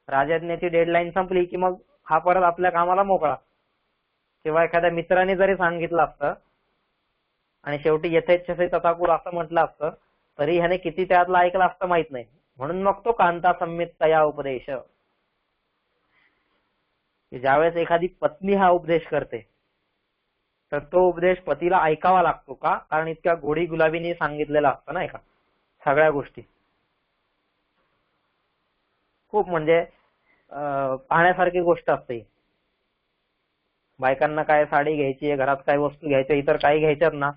राजाज्ञेची डेडलाईन संपली की मग हा परत आपल्या कामाला मोकळा. किंवा एखाद्या मित्राने जरी सांगितलं असतं आणि शेवटी यथेच्छसे तथा कुरु असं म्हटलं असतं तरी ह्याने किती त्यातलं ऐकलं असतं माहित नाही. म्हणून मग तो कांता संमिततया उपदेश. ज्यावेळेस एखादी पत्नी हा उपदेश करते तर तो उपदेश पतीला ऐकावा लागतो का, कारण इतक्या गोडी गुलाबीने सांगितलेला असतं, नाही का, सगळ्या गोष्टी. खूप म्हणजे पाहण्यासारखी गोष्ट असते. बायकांना काय साडी घ्यायची, घरात काय वस्तू घ्यायच्या, इतर काही घ्यायच्यात ना,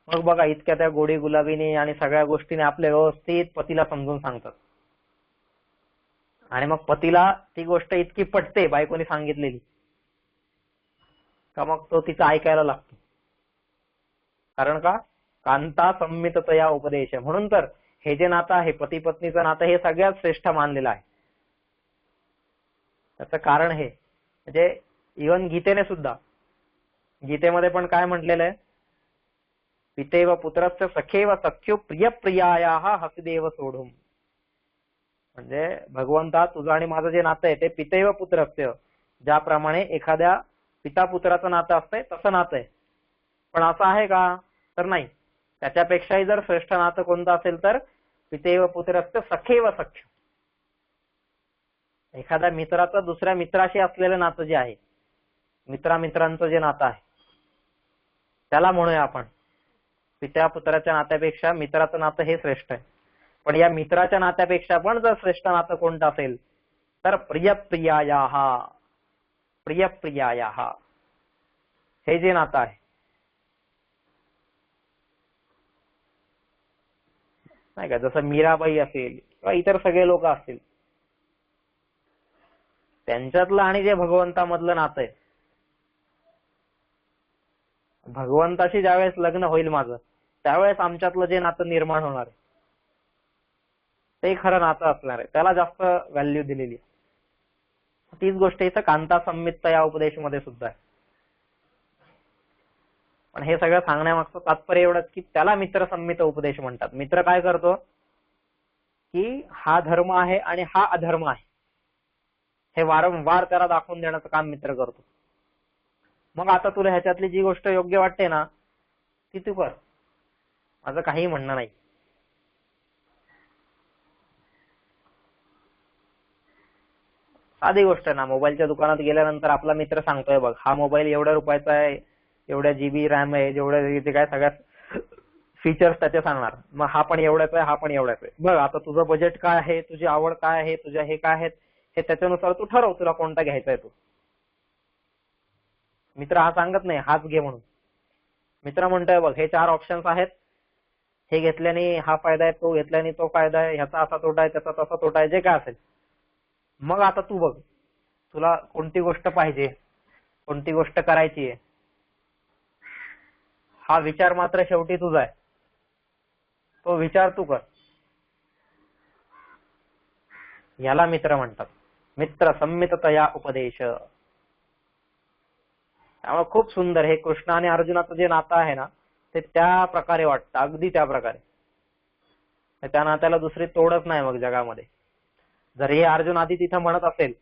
मग बघा इतक्या त्या गोडी गुलाबीने आणि सगळ्या गोष्टीने आपल्या व्यवस्थित पतीला समजून सांगतात. आणि मग पतीला ती गोष्ट इतकी पटते बायकोनी सांगितलेली का मग तो तिचा ऐकायला लागतो. कारण का, कांता संमिततया उपदेश. म्हणून तर हे जे नातं आहे पती पत्नीचं नातं हे सगळ्यात श्रेष्ठ मानलेलं आहे. त्याचं कारण हे म्हणजे इव्हन गीतेने सुद्धा गीतेमध्ये पण काय म्हटलेलं आहे? पितेव पुत्रस्य सखेव सख्यो प्रिय प्रियाया हसदेव सोढून. म्हणजे भगवंता तुझं आणि माझं जे नातं आहे ते पितेव पुत्रस्य, ज्याप्रमाणे एखाद्या पिता पुत्राचं नातं असतंय तसं नातं आहे. पण असं आहे का? तर नाही. त्याच्यापेक्षाही जर श्रेष्ठ नातं कोणतं असेल तर पितेव पुत्रस्य सखेव सख्य. एखाद्या मित्राचं दुसऱ्या मित्राशी असलेलं नातं जे आहे, मित्रांचं जे नातं आहे, त्याला म्हणूया आपण पित्या पुत्राच्या नात्यापेक्षा मित्राचं नातं हे श्रेष्ठ आहे. पण या मित्राच्या नात्यापेक्षा पण जर श्रेष्ठ नातं कोणतं असेल तर प्रियप्रियायाः हे जे नातं आहे, नाही का, जसं मीराबाई असेल किंवा इतर सगळे लोक असतील, त्यांच्यातलं आणि जे भगवंतामधलं नातं आहे, भगवंताशी ज्यावेळेस लग्न होईल माझं त्यावेळेस आमच्यातलं जे नातं निर्माण होणार आहे ते खरं नातं असणार आहे, त्याला जास्त व्हॅल्यू दिलेली आहे. तीच गोष्ट इथं कांता संमित्त या उपदेशमध्ये सुद्धा आहे. पण हे सगळं सांगण्यामागचं तात्पर्य एवढंच की त्याला मित्र संमित उपदेश म्हणतात. मित्र काय करतो की हा धर्म आहे आणि हा अधर्म आहे हे वारंवार त्याला दाखवून देण्याचं काम मित्र करतो. मग आता तुला ह्याच्यातली जी गोष्ट योग्य वाटते ना ती तू कर, माझं काही म्हणणं नाही. साधी गोष्ट ना, मोबाईलच्या दुकानात गेल्यानंतर आपला मित्र सांगतोय बघ हा मोबाईल एवढ्या रुपयाचा आहे, एवढ्या जीबी रॅम आहे, जेवढ्या काय सगळ्या फीचर्स त्याचे सांगणार. मग हा पण एवढ्याच आहे, हा पण एवढ्याच आहे. बघ आता तुझं बजेट काय आहे, तुझी आवड काय आहे, तुझ्या हे काय आहेत, हे त्याच्यानुसार तू ठरव तुला कोणता घ्यायचा आहे तो. मित्र हा सांगत नाही हाच घे म्हणून. मित्र म्हणतोय बघ हे 4 ऑप्शन्स आहेत, हे घेतल्याने हा फायदा आहे, तो घेतल्याने तो फायदा आहे, ह्याचा असा तोटा आहे, त्याचा तसा तोटा आहे, जे काय असेल. मग आता तू बघ तुला कोणती गोष्ट पाहिजे, कोणती गोष्ट करायची आहे, हा विचार मात्र शेवटी तुझा आहे. तो विचार तू कर. याला मित्र म्हणतात. मित्र संमिततया उपदेश. त्यामुळे खूप सुंदर हे कृष्ण आणि अर्जुनाचं जे नातं आहे ना ते त्या प्रकारे वाटतं, अगदी त्या प्रकारे. त्या नात्याला दुसरी तोडच नाही मग जगामध्ये. जरी अर्जुन आधी तिथं म्हणत असेल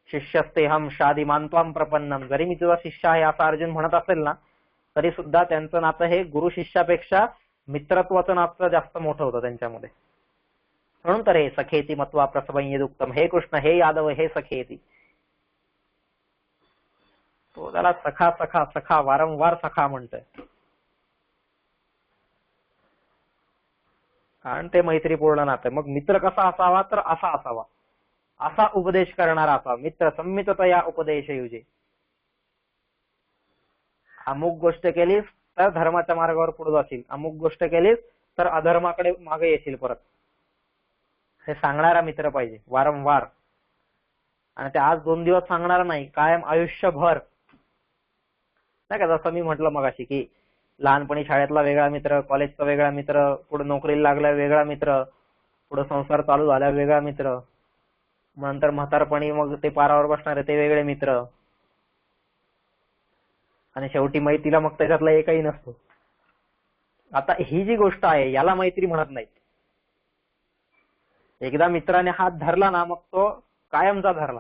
शिष्यस्तेहम शादी मानत्वाम प्रपन्नम, जरी मी तुझा शिष्य आहे असं अर्जुन म्हणत असेल ना तरी सुद्धा त्यांचं नातं हे गुरु शिष्यापेक्षा मित्रत्वाचं नातं जास्त मोठं होतं त्यांच्यामध्ये. म्हणून तर हे सखेती मत्वा प्रसवयेदुक्तम, हे कृष्ण हे यादव हे सखेती. तो त्याला सखा सखा सखा वारंवार सखा म्हणतोय, कारण ते मैत्रीपूर्ण नातं. मग मित्र कसा असावा तर असा असावा, असा उपदेश करणारा असावा. मित्र संमिततया उपदेश युजे. अमुक गोष्ट केलीस तर धर्माच्या मार्गावर पुढे जाशील, अमुक गोष्ट केलीस तर अधर्माकडे मागे येशील परत, हे सांगणारा मित्र पाहिजे वारंवार. आणि ते आज 2 दिवस सांगणार नाही, कायम आयुष्यभर. नाही का, जसं मी म्हटलं मगाशी की लहानपणी शाळेतला वेगळा मित्र, कॉलेजचा वेगळा मित्र, पुढे नोकरीला लागला वेगळा मित्र, पुढे संसार चालू झाला वेगळा मित्र, नंतर म्हातारपणी मग ते पारावर बसणारे ते वेगळे मित्र, आणि शेवटी मैत्रीला मग त्याच्यातला एकही नसतो. आता ही जी गोष्ट आहे याला मैत्री म्हणत नाहीत. एकदा मित्राने हात धरला ना मग तो कायमचा धरला.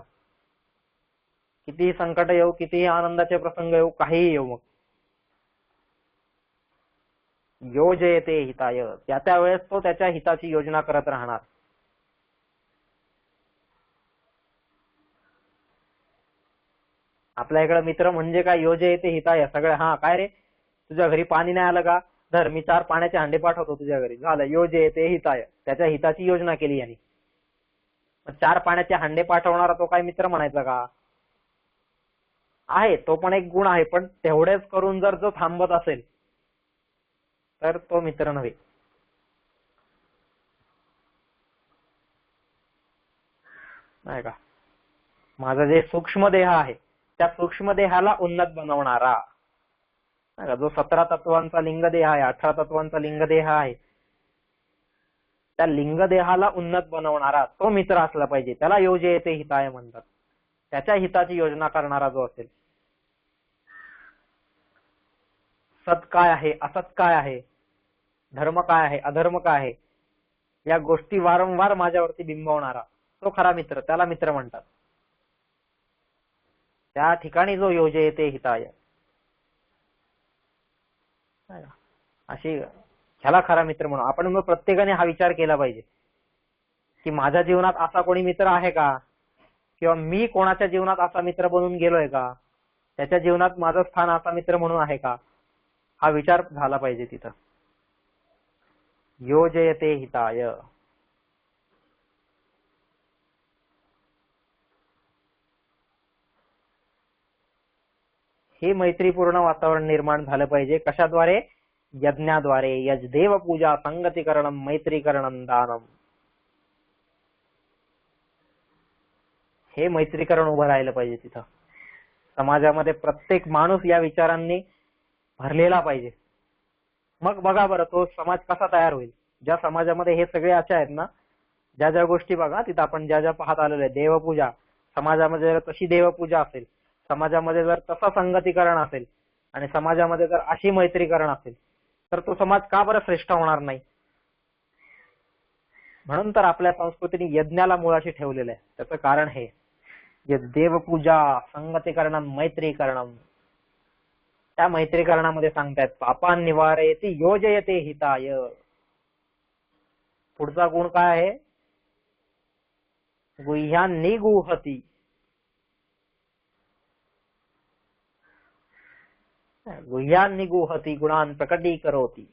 कितीही संकट येऊ, कितीही आनंदाचे प्रसंग येऊ, काहीही येऊ, मग योजयते हिताय, त्या वेळेस तो त्याच्या हिताची योजना करत राहणार. आपल्या इकडे मित्र म्हणजे काय, योजयते हिताय सगळं. हा काय रे तुझ्या घरी पाणी नाही आलं का, धर मी 4 पाण्याचे हांडे पाठवतो तुझ्या घरी, झालं योजयते हिताय, त्याच्या हिताची योजना केली यांनी. 4 पाण्याचे हांडे पाठवणारा तो काय मित्र म्हणायचा का? आहे तो पण एक गुण आहे, पण तेवढेच करून जर जो थांबत असेल तर तो मित्र नव्हे. नाही का, माझा जे सूक्ष्म देह आहे त्या सूक्ष्म देहाला उन्नत बनवणारा, नाही का, जो 17 तत्वांचा लिंग देह आहे, 18 तत्वांचा लिंग देह आहे, त्या लिंग देहाला उन्नत बनवणारा तो मित्र असला पाहिजे. त्याला योजयते हिताय म्हणतात. त्याच्या हिताची योजना करणारा जो असेल. सत काय आहे, असत काय आहे, धर्म काय आहे, अधर्म काय आहे, या गोष्टी वारंवार माझ्यावरती बिंबवणारा तो खरा मित्र, त्याला मित्र म्हणतात. त्या ठिकाणी जो योजयते हिताय, अशी ह्याला खरा मित्र म्हणून आपण मग प्रत्येकाने हा विचार केला पाहिजे की माझ्या जीवनात असा कोणी मित्र आहे का, किंवा मी कोणाच्या जीवनात असा मित्र बनून गेलोय का, त्याच्या जीवनात माझं स्थान असा मित्र म्हणून आहे का, हा विचार झाला पाहिजे तिथं. योजयते हिताय. हे मैत्रीपूर्ण वातावरण निर्माण झालं पाहिजे. कशाद्वारे? यज्ञाद्वारे. यजदेव पूजा संगतीकरणम मैत्रीकरणम दानम. हे मैत्रीकरण उभं राहिलं पाहिजे तिथं. समाजामध्ये प्रत्येक माणूस या विचारांनी भरलेला पाहिजे. मग बघा बरं तो समाज कसा तयार होईल. ज्या समाजामध्ये हे सगळे असे आहेत ना, ज्या ज्या गोष्टी बघा तिथं आपण ज्या ज्या पाहत आलेलो आहे, देवपूजा समाजामध्ये जर तशी देवपूजा असेल, समाजामध्ये जर तसं संगतीकरण असेल आणि समाजामध्ये जर अशी मैत्रीकरण असेल, तर तो समाज का बरं श्रेष्ठ होणार नाही. म्हणून तर आपल्या संस्कृतीने यज्ञाला मुळाशी ठेवलेलं आहे. त्याचं कारण हे देवपूजा संगतीकरणम मैत्रीकरणम. त्या मैत्रीकरणामध्ये सांगतायत पापान निवारयति योजयते हिताय. पुढचा गुण काय आहे? गुह्यान निगुहती. गुह्यान निगुहती गुणान प्रकटीकरोति.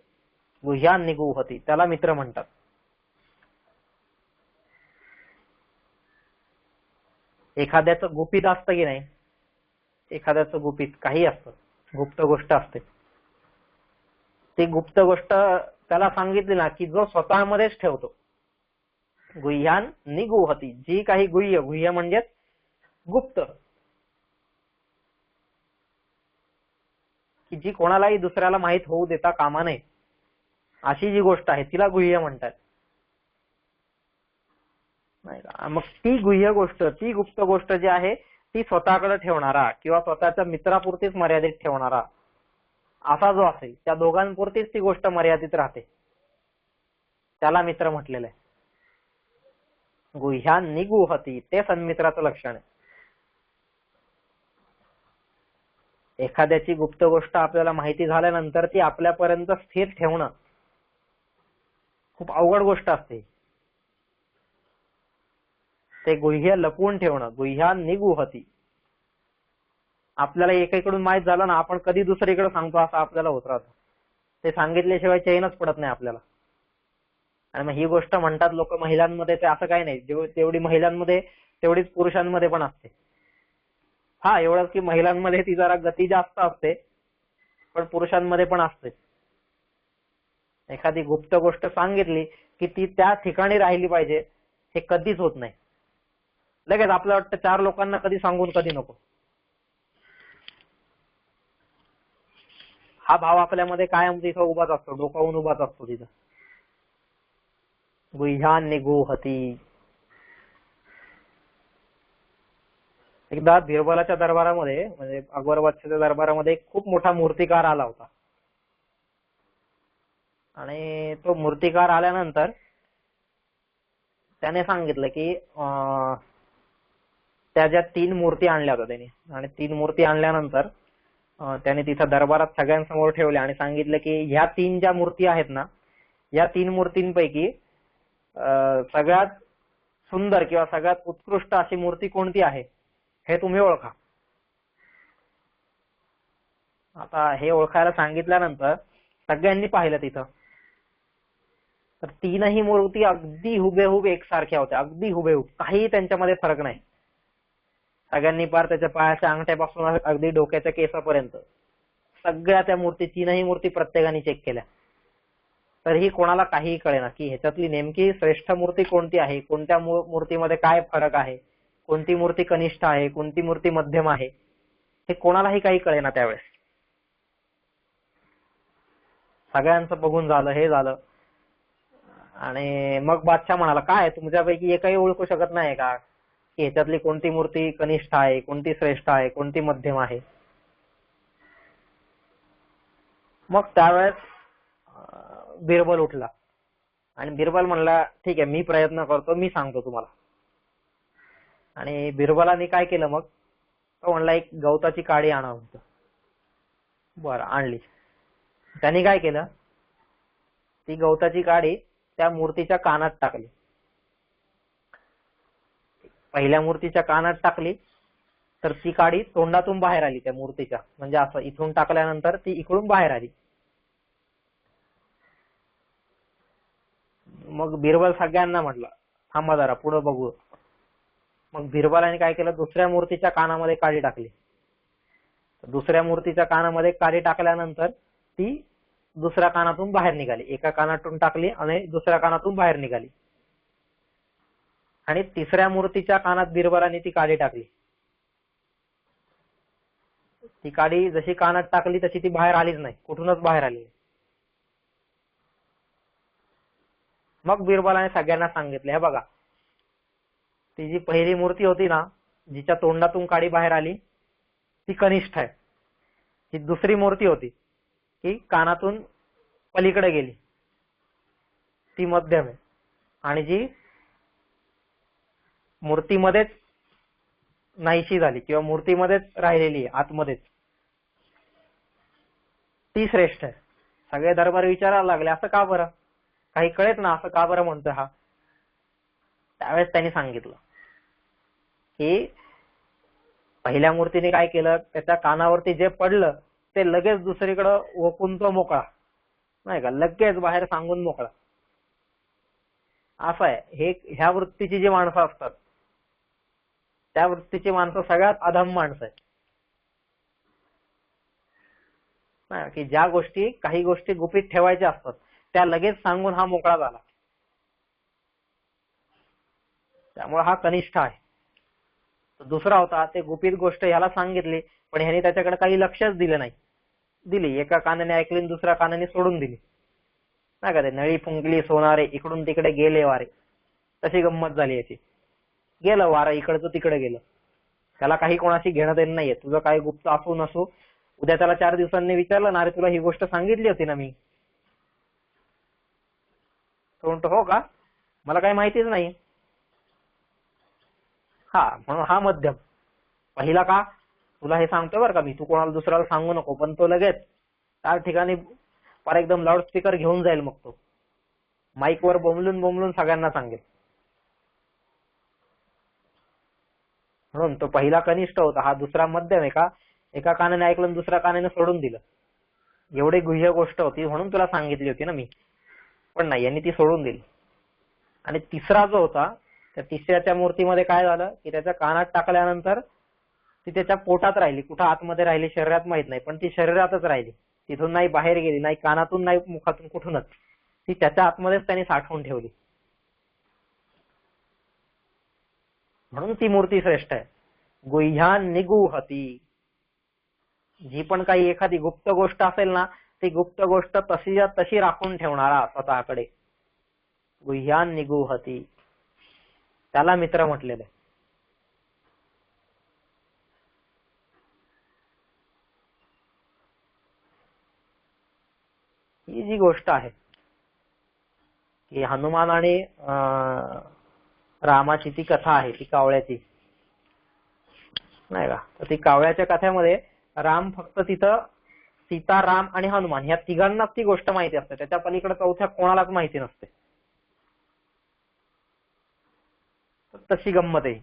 गुह्यान निगुहती त्याला मित्र म्हणतात. एखाद्याचं गुपित असतं की नाही, एखाद्याचं गुपित काही असतं, गुप्त गोष्ट असते, ती गुप्त गोष्ट त्याला सांगितली ना की जो स्वतःमध्येच ठेवतो. गुह्यान निगुहती. जी काही गुह्य, गुह्य म्हणजे गुप्त, की जी कोणालाही दुसऱ्याला माहित होऊ देता कामा नये अशी जी गोष्ट आहे तिला गुह्य म्हणतात. नाही का? मग ती गुह्य गोष्ट, ती गुप्त गोष्ट जी आहे ती स्वतःकडे ठेवणारा किंवा स्वतःच्या मित्रापुरतीच मर्यादित ठेवणारा असा जो असेल, त्या दोघांपुरतीच ती गोष्ट मर्यादित राहते, त्याला मित्र म्हटलेलं आहे. गुह्यान निगुहती ते सन्मित्राचं लक्षण आहे. एखाद्याची गुप्त गोष्ट आपल्याला माहिती झाल्यानंतर ती आपल्यापर्यंत स्थिर ठेवणं खूप अवघड गोष्ट असते. ते गुह्य लपवून ठेवणं. गुह्यान निगुहती. आपल्याला एकीकडून माहित झालं ना, आपण कधी दुसरीकडे सांगतो असं आपल्याला होत राहतं. ते सांगितल्याशिवाय चैनच पडत नाही आपल्याला. आणि मग ही गोष्ट म्हणतात लोक महिलांमध्ये, ते असं काही नाही. तेवढी महिलांमध्ये तेवढीच पुरुषांमध्ये पण असते. हा एवढंच की महिलांमध्ये ती जरा गती जास्त असते, पण पुरुषांमध्ये पण असते. एखादी गुप्त गोष्ट सांगितली की ती त्या ठिकाणी राहिली पाहिजे, हे कधीच होत नाही. लगेच आपल्याला वाटतं चार लोकांना कधी सांगून कधी नको. हा भाव आपल्यामध्ये कायम तिथं उभाच असतो, डोकावून उभाच असतो तिथं. गुह्यान निगुहती. एकदा बिरबलाच्या दरबारामध्ये, म्हणजे अकबर बादशाहच्या दरबारामध्ये खूप मोठा मूर्तिकार आला होता. आणि तो मूर्तिकार आल्यानंतर त्याने सांगितलं की त्या ज्या 3 मूर्ती आणल्या होत्या त्याने, आणि 3 मूर्ती आणल्यानंतर त्याने तिथं दरबारात सगळ्यांसमोर ठेवल्या आणि सांगितलं की ह्या 3 ज्या मूर्ती आहेत ना, या 3 मूर्तींपैकी सगळ्यात सुंदर किंवा सगळ्यात उत्कृष्ट अशी मूर्ती कोणती आहे हे तुम्ही ओळखा. आता हे ओळखायला सांगितल्यानंतर सगळ्यांनी पाहिलं तिथं, तर 3ही मूर्ती अगदी हुबेहूब एकसारख्या होत्या. अगदी हुबेहूब, काही त्यांच्यामध्ये फरक नाही. सगळ्यांनी पार त्याच्या पायाच्या अंगठ्यापासून अगदी डोक्याच्या केसापर्यंत सगळ्या त्या मूर्ती, 3ही मूर्ती प्रत्येकाने चेक केल्या. तरीही कोणाला काहीही कळेना की ह्याच्यातली नेमकी श्रेष्ठ मूर्ती कोणती आहे, कोणत्या मूर्तीमध्ये काय फरक आहे, कोणती मूर्ती कनिष्ठ आहे, कोणती मूर्ती मध्यम आहे, हे कोणालाही काही कळेना त्यावेळेस. सगळ्यांचं बघून झालं, हे झालं. आणि मग बादशाह म्हणाला, काय तुमच्यापैकी एकही ओळखू शकत नाही का की ह्याच्यातली कोणती मूर्ती कनिष्ठ आहे, कोणती श्रेष्ठ आहे, कोणती मध्यम आहे. मग त्यावेळेस बिरबल उठला आणि बिरबल म्हणला, ठीक आहे मी प्रयत्न करतो, मी सांगतो तुम्हाला. आणि बिरबलाने काय केलं, मग तो म्हणला एक गवताची काडी आणा म्हणतो. बरं, आणली. त्यांनी काय केलं, ती गवताची काडी त्या मूर्तीच्या कानात टाकली. पहिल्या मूर्तीच्या कानात टाकली तर ती काडी तोंडातून बाहेर आली त्या मूर्तीच्या, म्हणजे असं इथून टाकल्यानंतर ती इकडून बाहेर आली. मग बिरबल सगळ्यांना म्हटलं, थांबा जरा पुढे बघू. मग बिरबलाने काय केलं, दुसऱ्या मूर्तीच्या कानामध्ये काडी टाकली. दुसऱ्या मूर्तीच्या कानामध्ये काडी टाकल्यानंतर ती दुसऱ्या कानातून बाहेर निघाली. एका कानातून टाकली आणि दुसऱ्या कानातून बाहेर निघाली. आणि तिसऱ्या मूर्तीच्या कानात बिरबलाने ती काडी टाकली. ती काडी जशी कानात टाकली तशी ती बाहेर आलीच नाही, कुठूनच बाहेर आली. मग बिरबलाने सगळ्यांना सांगितलं, हे बघा, ती जी पहिली मूर्ती होती ना, जिच्या तोंडातून काडी बाहेर आली, ती कनिष्ठ आहे. जी दुसरी मूर्ती होती ती कानातून पलीकडे गेली, ती मध्यम आहे. आणि जी मूर्तीमध्येच नाहीशी झाली किंवा मूर्तीमध्येच राहिलेली आहे आतमध्येच, ती श्रेष्ठ आहे. सगळे दरबारी विचारायला लागले, असं का बरं, काही कळत ना, असं का बरं म्हणतोय हा. त्यावेळेस त्यांनी सांगितलं की पहिल्या मूर्तीने काय केलं, त्याच्या कानावरती जे पडलं ते लगेच दुसरीकडे ओकून तो मोकळा, नाही का, लगेच बाहेर सांगून मोकळा. असं आहे हे. ह्या वृत्तीची जी माणसं असतात त्या वृत्तीची माणसं सगळ्यात अधम माणसं आहेत. की ज्या गोष्टी, काही गोष्टी गुपित ठेवायच्या असतात त्या लगेच सांगून हा मोकळा झाला. त्यामुळे हा कनिष्ठ आहे. दुसरा होता, ते गुपित गोष्ट ह्याला सांगितली पण ह्याने त्याच्याकडे काही लक्षच दिलं नाही. दिली एका कानाने ऐकली, दुसऱ्या कानाने सोडून दिली, नाही का. ते नळी फुंकली सोनारे, इकडून तिकडे गेले वारे, तशी गंमत झाली याची. गेलं वारं इकडचं तिकडे गेलं, त्याला काही कोणाशी घेणं देणं नाहीये. तुझं काय गुप्त असू नसू, उद्या त्याला 4 दिवसांनी विचारलं ना, अरे तुला ही गोष्ट सांगितली होती ना मी, तो म्हणतो हो का, मला काही माहितीच नाही. हा, म्हणून हा मध्यम. पहिला का, तुला हे सांगतोय बरं का मी, तू कोणाला दुसऱ्याला सांगू नको, पण तो लगेच त्या ठिकाणी फार एकदम लाऊडस्पीकर घेऊन जाईल, मग तो माईकवर बोंबलून बोंबलून सगळ्यांना सांगेल. म्हणून तो पहिला कनिष्ठ होता, हा दुसरा मध्यम आहे. का, एका कानाने ऐकलं दुसऱ्या कानाने सोडून दिलं. एवढी गुह्य गोष्ट होती म्हणून तुला सांगितली होती ना मी, पण नाही, यांनी ती सोडून दिली. आणि तिसरा जो होता, त्या तिसऱ्याच्या मूर्तीमध्ये काय झालं की त्याच्या कानात टाकल्यानंतर ती त्याच्या पोटात राहिली, कुठं आतमध्ये राहिली शरीरात माहित नाही, पण ती शरीरातच राहिली, तिथून नाही बाहेर गेली, नाही कानातून नाही मुखातून, कुठूनच. ती त्याच्या आतमध्येच त्यांनी साठवून ठेवली. म्हणून ती मूर्ती श्रेष्ठ आहे. गुह्यान निगूहती. जी पण काही एखादी गुप्त गोष्ट असेल ना, ती गुप्त गोष्ट तशी तशी राखून ठेवणारा स्वतःकडे. गुह्यान निगूहती, त्याला मित्र म्हटलेलं आहे. ही जी गोष्ट आहे की हनुमान आणि रामाची ती कथा आहे, ती कावळ्याची, नाही का. तर ती कावळ्याच्या कथेमध्ये राम फक्त तिथं, सीता, राम आणि हनुमान ह्या तिघांनाच ती गोष्ट माहिती असते, त्याच्या पलीकडे चौथ्या कोणालाच माहिती नसते. तशी गंमत आहे.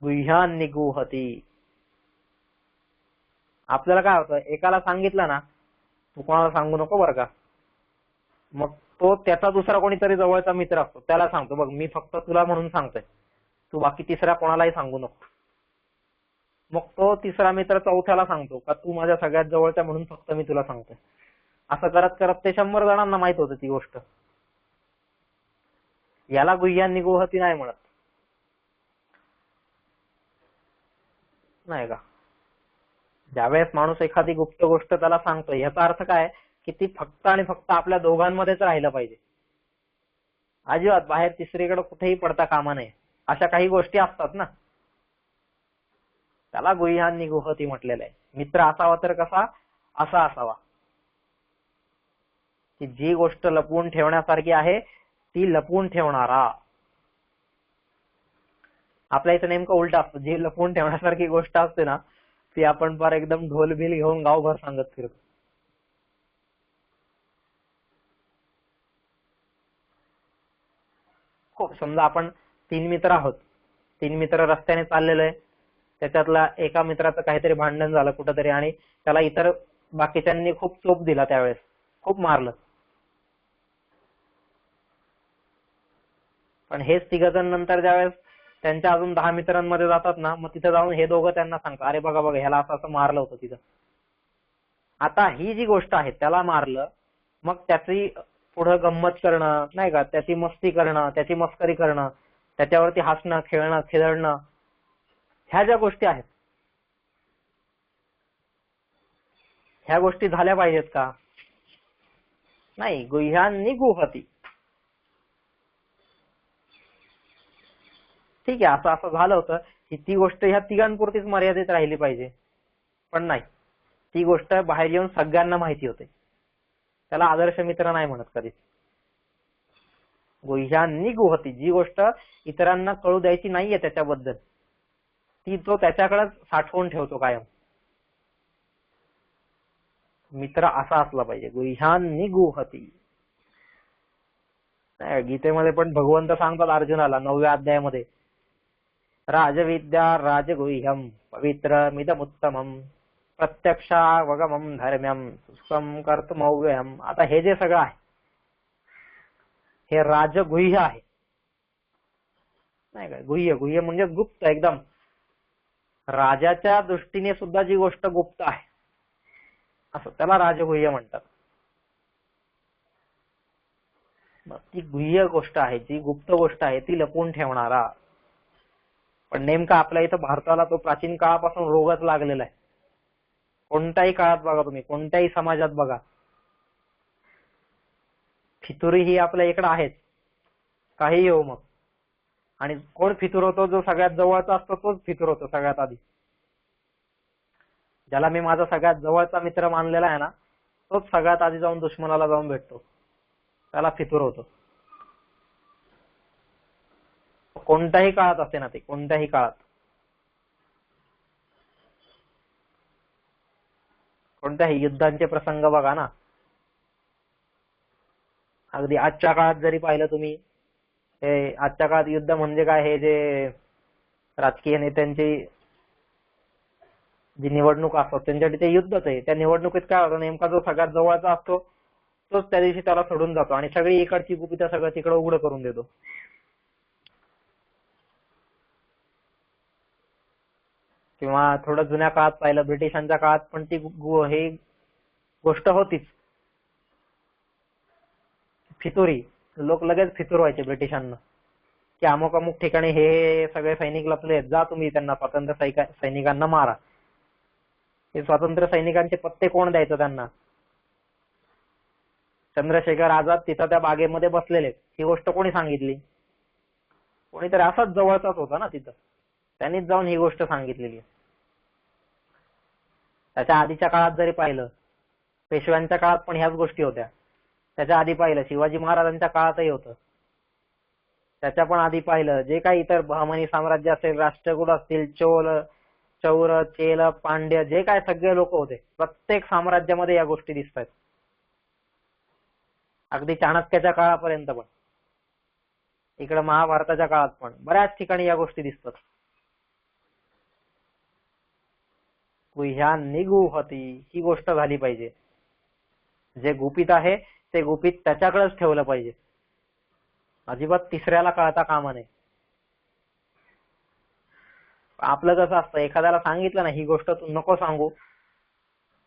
गुह्यान निगूहती. आपल्याला काय होतं, एकाला सांगितलं ना, तू कोणाला सांगू नको बरं का, मग तो त्याचा दुसरा कोणीतरी जवळचा मित्र असतो, त्याला सांगतो, बघ मी फक्त तुला म्हणून सांगतोय, तू बाकी तिसऱ्या कोणालाही सांगू नको. मग तो तिसरा मित्र चौथ्याला सांगतो का, तू माझ्या सगळ्यात जवळचा म्हणून फक्त मी तुला सांगतोय. असं करत करत ते 100 जणांना माहित होतं ती गोष्ट. याला गुह्यान निगूहती नाही म्हणत, नाही का. ज्यावेळेस माणूस एखादी गुप्त गोष्ट त्याला सांगतोय, याचा अर्थ काय की ती फक्त आणि फक्त आपल्या दोघांमध्येच राहिलं पाहिजे, अजिबात बाहेर तिसरीकडे कुठेही पडता कामा नये. अशा काही गोष्टी असतात ना, त्याला गुह्यान गुहती म्हटलेलं आहे. मित्र असावा तर कसा, असा असावा की जी गोष्ट लपवून ठेवण्यासारखी आहे ती लपवून ठेवणारा. आपल्या इथं नेमकं उलट असतं, जी लपवून ठेवण्यासारखी गोष्ट असते ना ती आपण फार एकदम ढोलबिल घेऊन गावभर सांगत फिरतो. खूप समजा आपण 3 मित्र आहोत, 3 मित्र रस्त्याने चाललेलो आहे, त्याच्यातला एका मित्राचं काहीतरी भांडण झालं कुठंतरी आणि त्याला इतर बाकीच्यांनी खूप चोप दिला, त्यावेळेस खूप मारलं. पण हेच तिघजण नंतर ज्यावेळेस त्यांच्या अजून 10 मित्रांमध्ये जातात ना, मग तिथे जाऊन हे दोघं त्यांना सांगतात, अरे बघा बघा ह्याला असं असं मारलं होतं तिथं. आता ही जी गोष्ट आहे त्याला मारलं, मग त्याची पुढं गंमत करणं नाही का, त्याची मस्ती करणं, त्याची मस्करी करणं, त्याच्यावरती हसणं खेळणं खिदळणं, ह्या ज्या गोष्टी आहेत ह्या गोष्टी झाल्या पाहिजेत का? नाही. गुह्यान गुहती. ठीक आहे, असं असं झालं होतं की ती गोष्ट ह्या तिघांपुरतीच मर्यादित राहिली पाहिजे, पण नाही, ती गोष्ट बाहेर येऊन सगळ्यांना माहिती होते. त्याला आदर्श मित्र नाही म्हणत कधीच. गुह्यान गुहती, जी गोष्ट इतरांना कळू द्यायची नाहीये त्याच्याबद्दल, ती तो त्याच्याकडेच साठवून ठेवतो कायम. मित्र असा असला पाहिजे, गुह्यान गुहती. गीतेमध्ये पण भगवंत सांगतात अर्जुनाला 9व्या अध्यायामध्ये, राजविद्या राजगुह्यम पवित्रमिदमुत्तमम प्रत्यक्षावगमम धर्म्यम सुखम कर्तुमव्ययम. आता हे जे सगळं आहे हे राजगुह्य आहे, नाही का. गुह्य गुह्य म्हणजे गुप्त एकदम. राजाच्या दृष्टीने सुद्धा जी गोष्ट गुप्त आहे असं त्याला राजगुह्य म्हणतात. ती गुह्य गोष्ट आहे, जी गुप्त गोष्ट आहे ती लपवून ठेवणारा. पण नेमका आपल्या इथं भारताला तो प्राचीन काळापासून रोगच लागलेला आहे. कोणत्याही काळात बघा तुम्ही, कोणत्याही समाजात बघा, फितुरी ही आपल्या इकडे आहेच, काही हो मग. आणि कोण फितूर होतो, जो सगळ्यात जवळचा असतो तोच फितूर होतो सगळ्यात आधी. ज्याला मी माझा सगळ्यात जवळचा मित्र मानलेला आहे ना, तोच सगळ्यात आधी जाऊन दुश्मनाला जाऊन भेटतो, त्याला फितूर होतो. कोणत्याही काळात असते ना ते, कोणत्याही काळात, कोणत्याही युद्धांचे प्रसंग बघा ना. अगदी आजच्या काळात जरी पाहिलं तुम्ही, हे आजच्या काळात युद्ध म्हणजे काय, हे जे राजकीय नेत्यांची जी निवडणूक असतात त्यांच्यासाठी ते युद्धच आहे. त्या निवडणुकीत काय होतं, नेमका जो सगळ्यात जवळचा असतो तोच त्या दिवशी त्याला सोडून जातो आणि सगळी इकडची गुपितं सगळं तिकडे उघड करून देतो. किंवा थोडं जुन्या काळात पाहिलं, ब्रिटिशांच्या काळात पण ती हे गोष्ट होतीच, फितुरी. लोक लगेच फितूर व्हायचे ब्रिटिशांना की अमुक अमुक ठिकाणी हे सगळे सैनिक लपले आहेत, जा तुम्ही त्यांना स्वातंत्र्य सैनिकांना मारा. हे स्वातंत्र्य सैनिकांचे पत्ते कोण द्यायचं त्यांना? चंद्रशेखर आझाद तिथं त्या बागेमध्ये बसलेले, ही गोष्ट कोणी सांगितली? कोणीतरी असाच जवळचाच होता ना तिथं, त्यांनीच जाऊन ही गोष्ट सांगितलेली. त्याच्या आधीच्या काळात जरी पाहिलं, पेशव्यांच्या काळात पण ह्याच गोष्टी होत्या. त्याच्या आधी पाहिलं शिवाजी महाराजांच्या काळातही होतं. त्याच्या पण आधी पाहिलं जे काही इतर बहमनी साम्राज्य असेल, राष्ट्रकूट असतील, चौर चेल पांड्य, जे काय सगळे लोक होते, प्रत्येक साम्राज्यामध्ये या गोष्टी दिसतात. अगदी चाणक्याच्या काळापर्यंत पण, इकडे महाभारताच्या काळात पण बऱ्याच ठिकाणी या गोष्टी दिसतात. गुह्यान गुहती, ही गोष्ट झाली पाहिजे. जे गुपित आहे ते गुपित त्याच्याकडेच ठेवलं पाहिजे, अजिबात तिसऱ्याला कळता कामा नये. आपलं कसं असतं, एखाद्याला सांगितलं ना ही गोष्ट तू नको सांगू,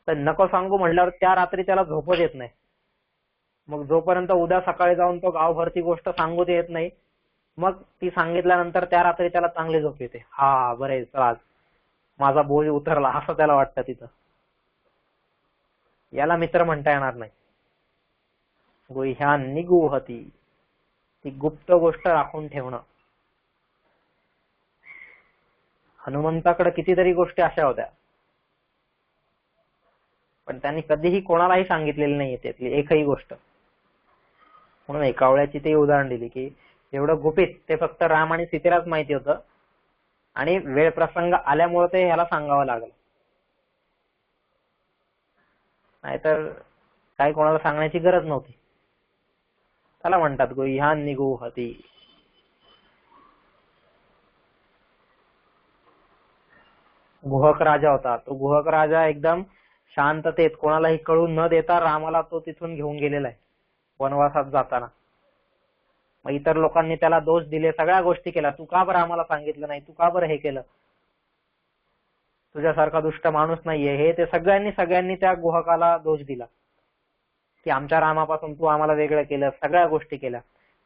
तर नको सांगू म्हटल्यावर त्या रात्री त्याला झोपच येत नाही. मग जोपर्यंत उद्या सकाळी जाऊन तो गावभर ती गोष्ट सांगू येत नाही, मग ती सांगितल्यानंतर त्या रात्री त्याला चांगली झोप येते. हा बरे, चला आज माझा बोज उतरला असं त्याला वाटतं. तिथं याला मित्र म्हणता येणार नाही. गुह्यान गुहती, ती गुप्त गोष्ट राखून ठेवणं. हनुमंताकडे कितीतरी गोष्टी अशा होत्या, पण त्यांनी कधीही कोणालाही सांगितलेली नाही त्यातली एकही गोष्ट. म्हणून कावळ्याची ते उदाहरण दिली की एवढं गुपित ते फक्त राम आणि सीतेलाच माहिती होतं, आणि वेळ प्रसंग आल्यामुळे ते ह्याला सांगावं लागलं, नाहीतर काही कोणाला सांगण्याची गरज नव्हती. त्याला म्हणतात गुह्यान निगूहती. गुहक राजा होता. तो गुहक राजा एकदम शांततेत कोणालाही कळून न देता रामाला तो तिथून घेऊन गेलेला आहे वनवासात जाताना. मग इतर लोकांनी त्याला दोष दिले, सगळ्या गोष्टी केल्या. तू का बरं आम्हाला सांगितलं नाही, तू का बरं हे केलं, तुझ्यासारखा दुष्ट माणूस नाहीये, हे ते सगळ्यांनी त्या गुहकाला दोष दिला की आमच्या रामापासून तू आम्हाला वेगळं केलं, सगळ्या गोष्टी केल्या.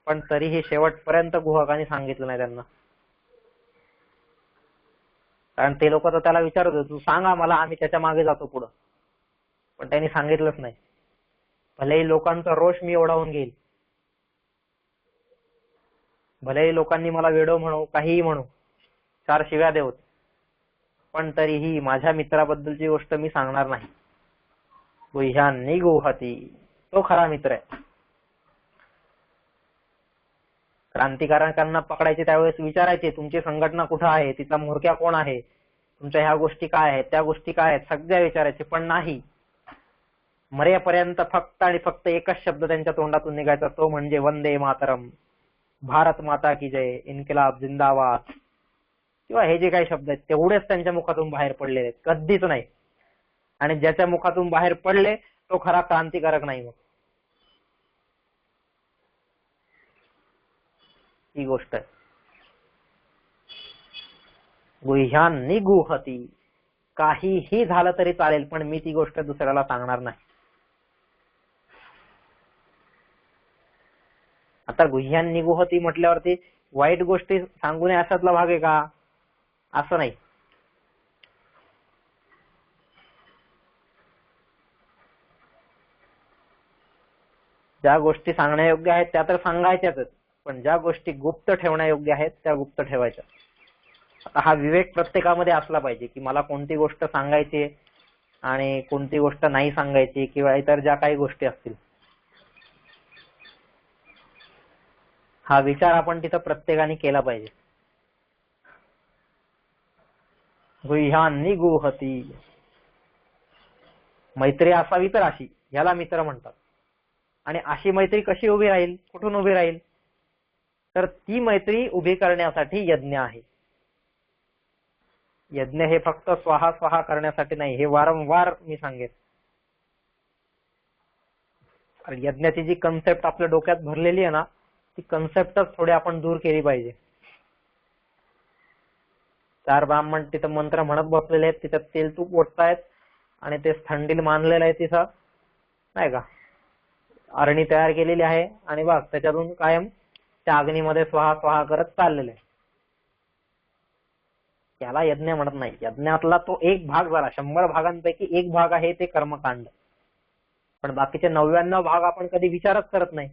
पण तरीही शेवटपर्यंत गुहकाने सांगितलं नाही त्यांना. कारण ते लोक तर त्याला विचारत होते, तू सांग आम्हाला, आम्ही त्याच्या मागे जातो पुढं. पण त्यांनी सांगितलंच नाही. भलेही लोकांचा रोष मी ओढावून घेईल, भलेही लोकांनी मला वेडो म्हणू, काहीही म्हणू, 4 शिव्या देऊत, पण तरीही माझ्या मित्राबद्दलची गोष्ट मी सांगणार नाही. गुह्यान निगूहती. तो खरा मित्र आहे. क्रांतिकारकांना पकडायचे त्यावेळेस विचारायचे तुमची संघटना कुठं आहे, तिचा म्होरक्या कोण आहे, तुमच्या ह्या गोष्टी काय आहेत, त्या गोष्टी काय आहेत, सगळ्या विचारायचे. पण नाही, मरेपर्यंत फक्त आणि फक्त एकच शब्द त्यांच्या तोंडातून निघायचा, तो म्हणजे वंदे मातरम, भारत माता की जय, इन्किलाब जिंदाबाद, किंवा हे जे काही शब्द आहेत तेवढेच त्यांच्या मुखातून बाहेर पडलेले आहेत, कधीच नाही. आणि ज्याच्या मुखातून बाहेर पडले तो खरा क्रांतिकारक नाही. मग ही गोष्ट आहे. गुह्यान निगूहती. काहीही झालं तरी चालेल, पण मी ती गोष्ट दुसऱ्याला सांगणार नाही. आता गुह्यान निगूहती म्हटल्यावरती वाईट गोष्टी सांगू नये अशातला भाग आहे का? असं नाही. ज्या गोष्टी सांगण्यायोग्य आहेत त्या तर सांगायच्याच, पण ज्या गोष्टी गुप्त ठेवण्यायोग्य आहेत त्या गुप्त ठेवायच्या. आता हा विवेक प्रत्येकामध्ये असला पाहिजे की मला कोणती गोष्ट सांगायची आणि कोणती गोष्ट नाही सांगायची, किंवा इतर ज्या काही गोष्टी असतील, हा विचार आपण तिथं प्रत्येकाने केला पाहिजे. गुह्यान निगूहती. मैत्री असावी तर अशी, याला मित्र म्हणतात. आणि अशी मैत्री कशी उभी राहील, कुठून उभी राहील, तर ती मैत्री उभी करण्यासाठी यज्ञ आहे. यज्ञ हे फक्त स्वाहा स्वाहा करण्यासाठी नाही, हे वारंवार मी सांगेन. यज्ञाची जी कन्सेप्ट आपल्या डोक्यात भरलेली आहे ना, ती कन्सेप्टच थोडी आपण दूर केली पाहिजे. 4 ब्राह्मण तिथं मंत्र म्हणत बसलेले आहेत, तिथं तेल तूप ओततायत आणि ते थंडीला मानलेलं आहे तिथं, नाही का, अरणी तयार केलेली आहे, आणि बघ त्याच्यातून कायम त्या अग्नीमध्ये स्वाहा स्वाहा करत चाललेले आहे. त्याला यज्ञ म्हणत नाही. यज्ञातला तो एक भाग झाला, 100 भागांपैकी एक भाग आहे ते कर्मकांड. पण बाकीचे 99 भाग आपण कधी विचारच करत नाही.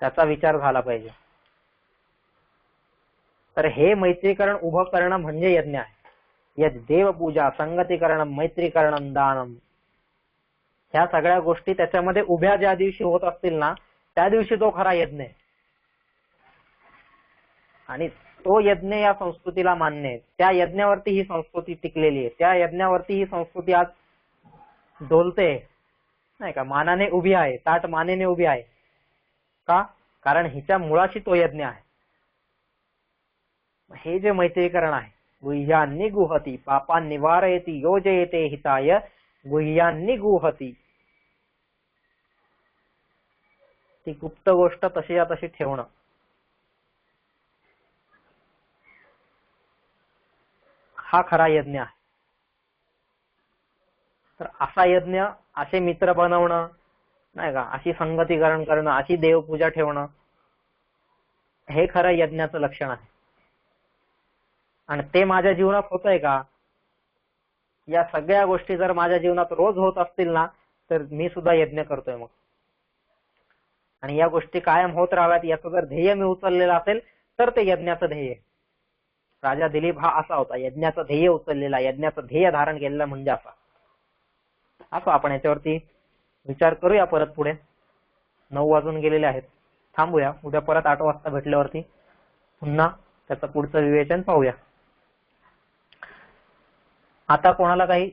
त्याचा विचार झाला पाहिजे. तर हे मैत्रीकरण उभं करणं म्हणजे यज्ञ आहे. यज्ञ देवपूजा, संगतीकरण, मैत्रीकरण, दानम, ह्या सगळ्या गोष्टी त्याच्यामध्ये उभ्या ज्या दिवशी होत असतील ना, त्या दिवशी तो खरा यज्ञ आहे. आणि तो यज्ञ या संस्कृतीला मान्य आहे. त्या यज्ञावरती ही संस्कृती टिकलेली आहे. त्या यज्ञावरती ही संस्कृती आज डोलते, नाही का, मानाने उभी आहे, ताट मानेने उभी आहे. का? कारण हिच्या मुळाशी तो यज्ञ आहे. हे जे मैत्रीकरण आहे, गुह्यान्नि गुहती पापान् निवारयति योजयते हिताय गुह्यान्नि गुहती. ती गुप्त गोष्ट तशी तशी ठेवणं, हा खरा यज्ञ आहे. तर असा यज्ञ, असे मित्र बनवणं, नाही का, अशी संगतीकरण करणं, अशी देवपूजा ठेवणं, हे खरं यज्ञाचं लक्षण आहे. आणि ते माझ्या जीवनात होतंय का? या सगळ्या गोष्टी जर माझ्या जीवनात रोज होत असतील ना, तर मी सुद्धा यज्ञ करतोय मग. आणि या गोष्टी कायम होत राहाव्यात याचं जर ध्येय मी उचललेलं असेल, तर ते यज्ञाचं ध्येय. राजा दिलीप हा असा होता, यज्ञाचं ध्येय उचललेला, यज्ञाचं ध्येय धारण केलेला म्हणजे असा. असं आपण याच्यावरती विचार करूया परत पुढे. 9 वाजून गेलेले आहेत. थांबूया. उद्या परत 8 वाजता भेटल्यावरती पुन्हा त्याचं पुढचं विवेचन पाहूया. आता कोणाला काही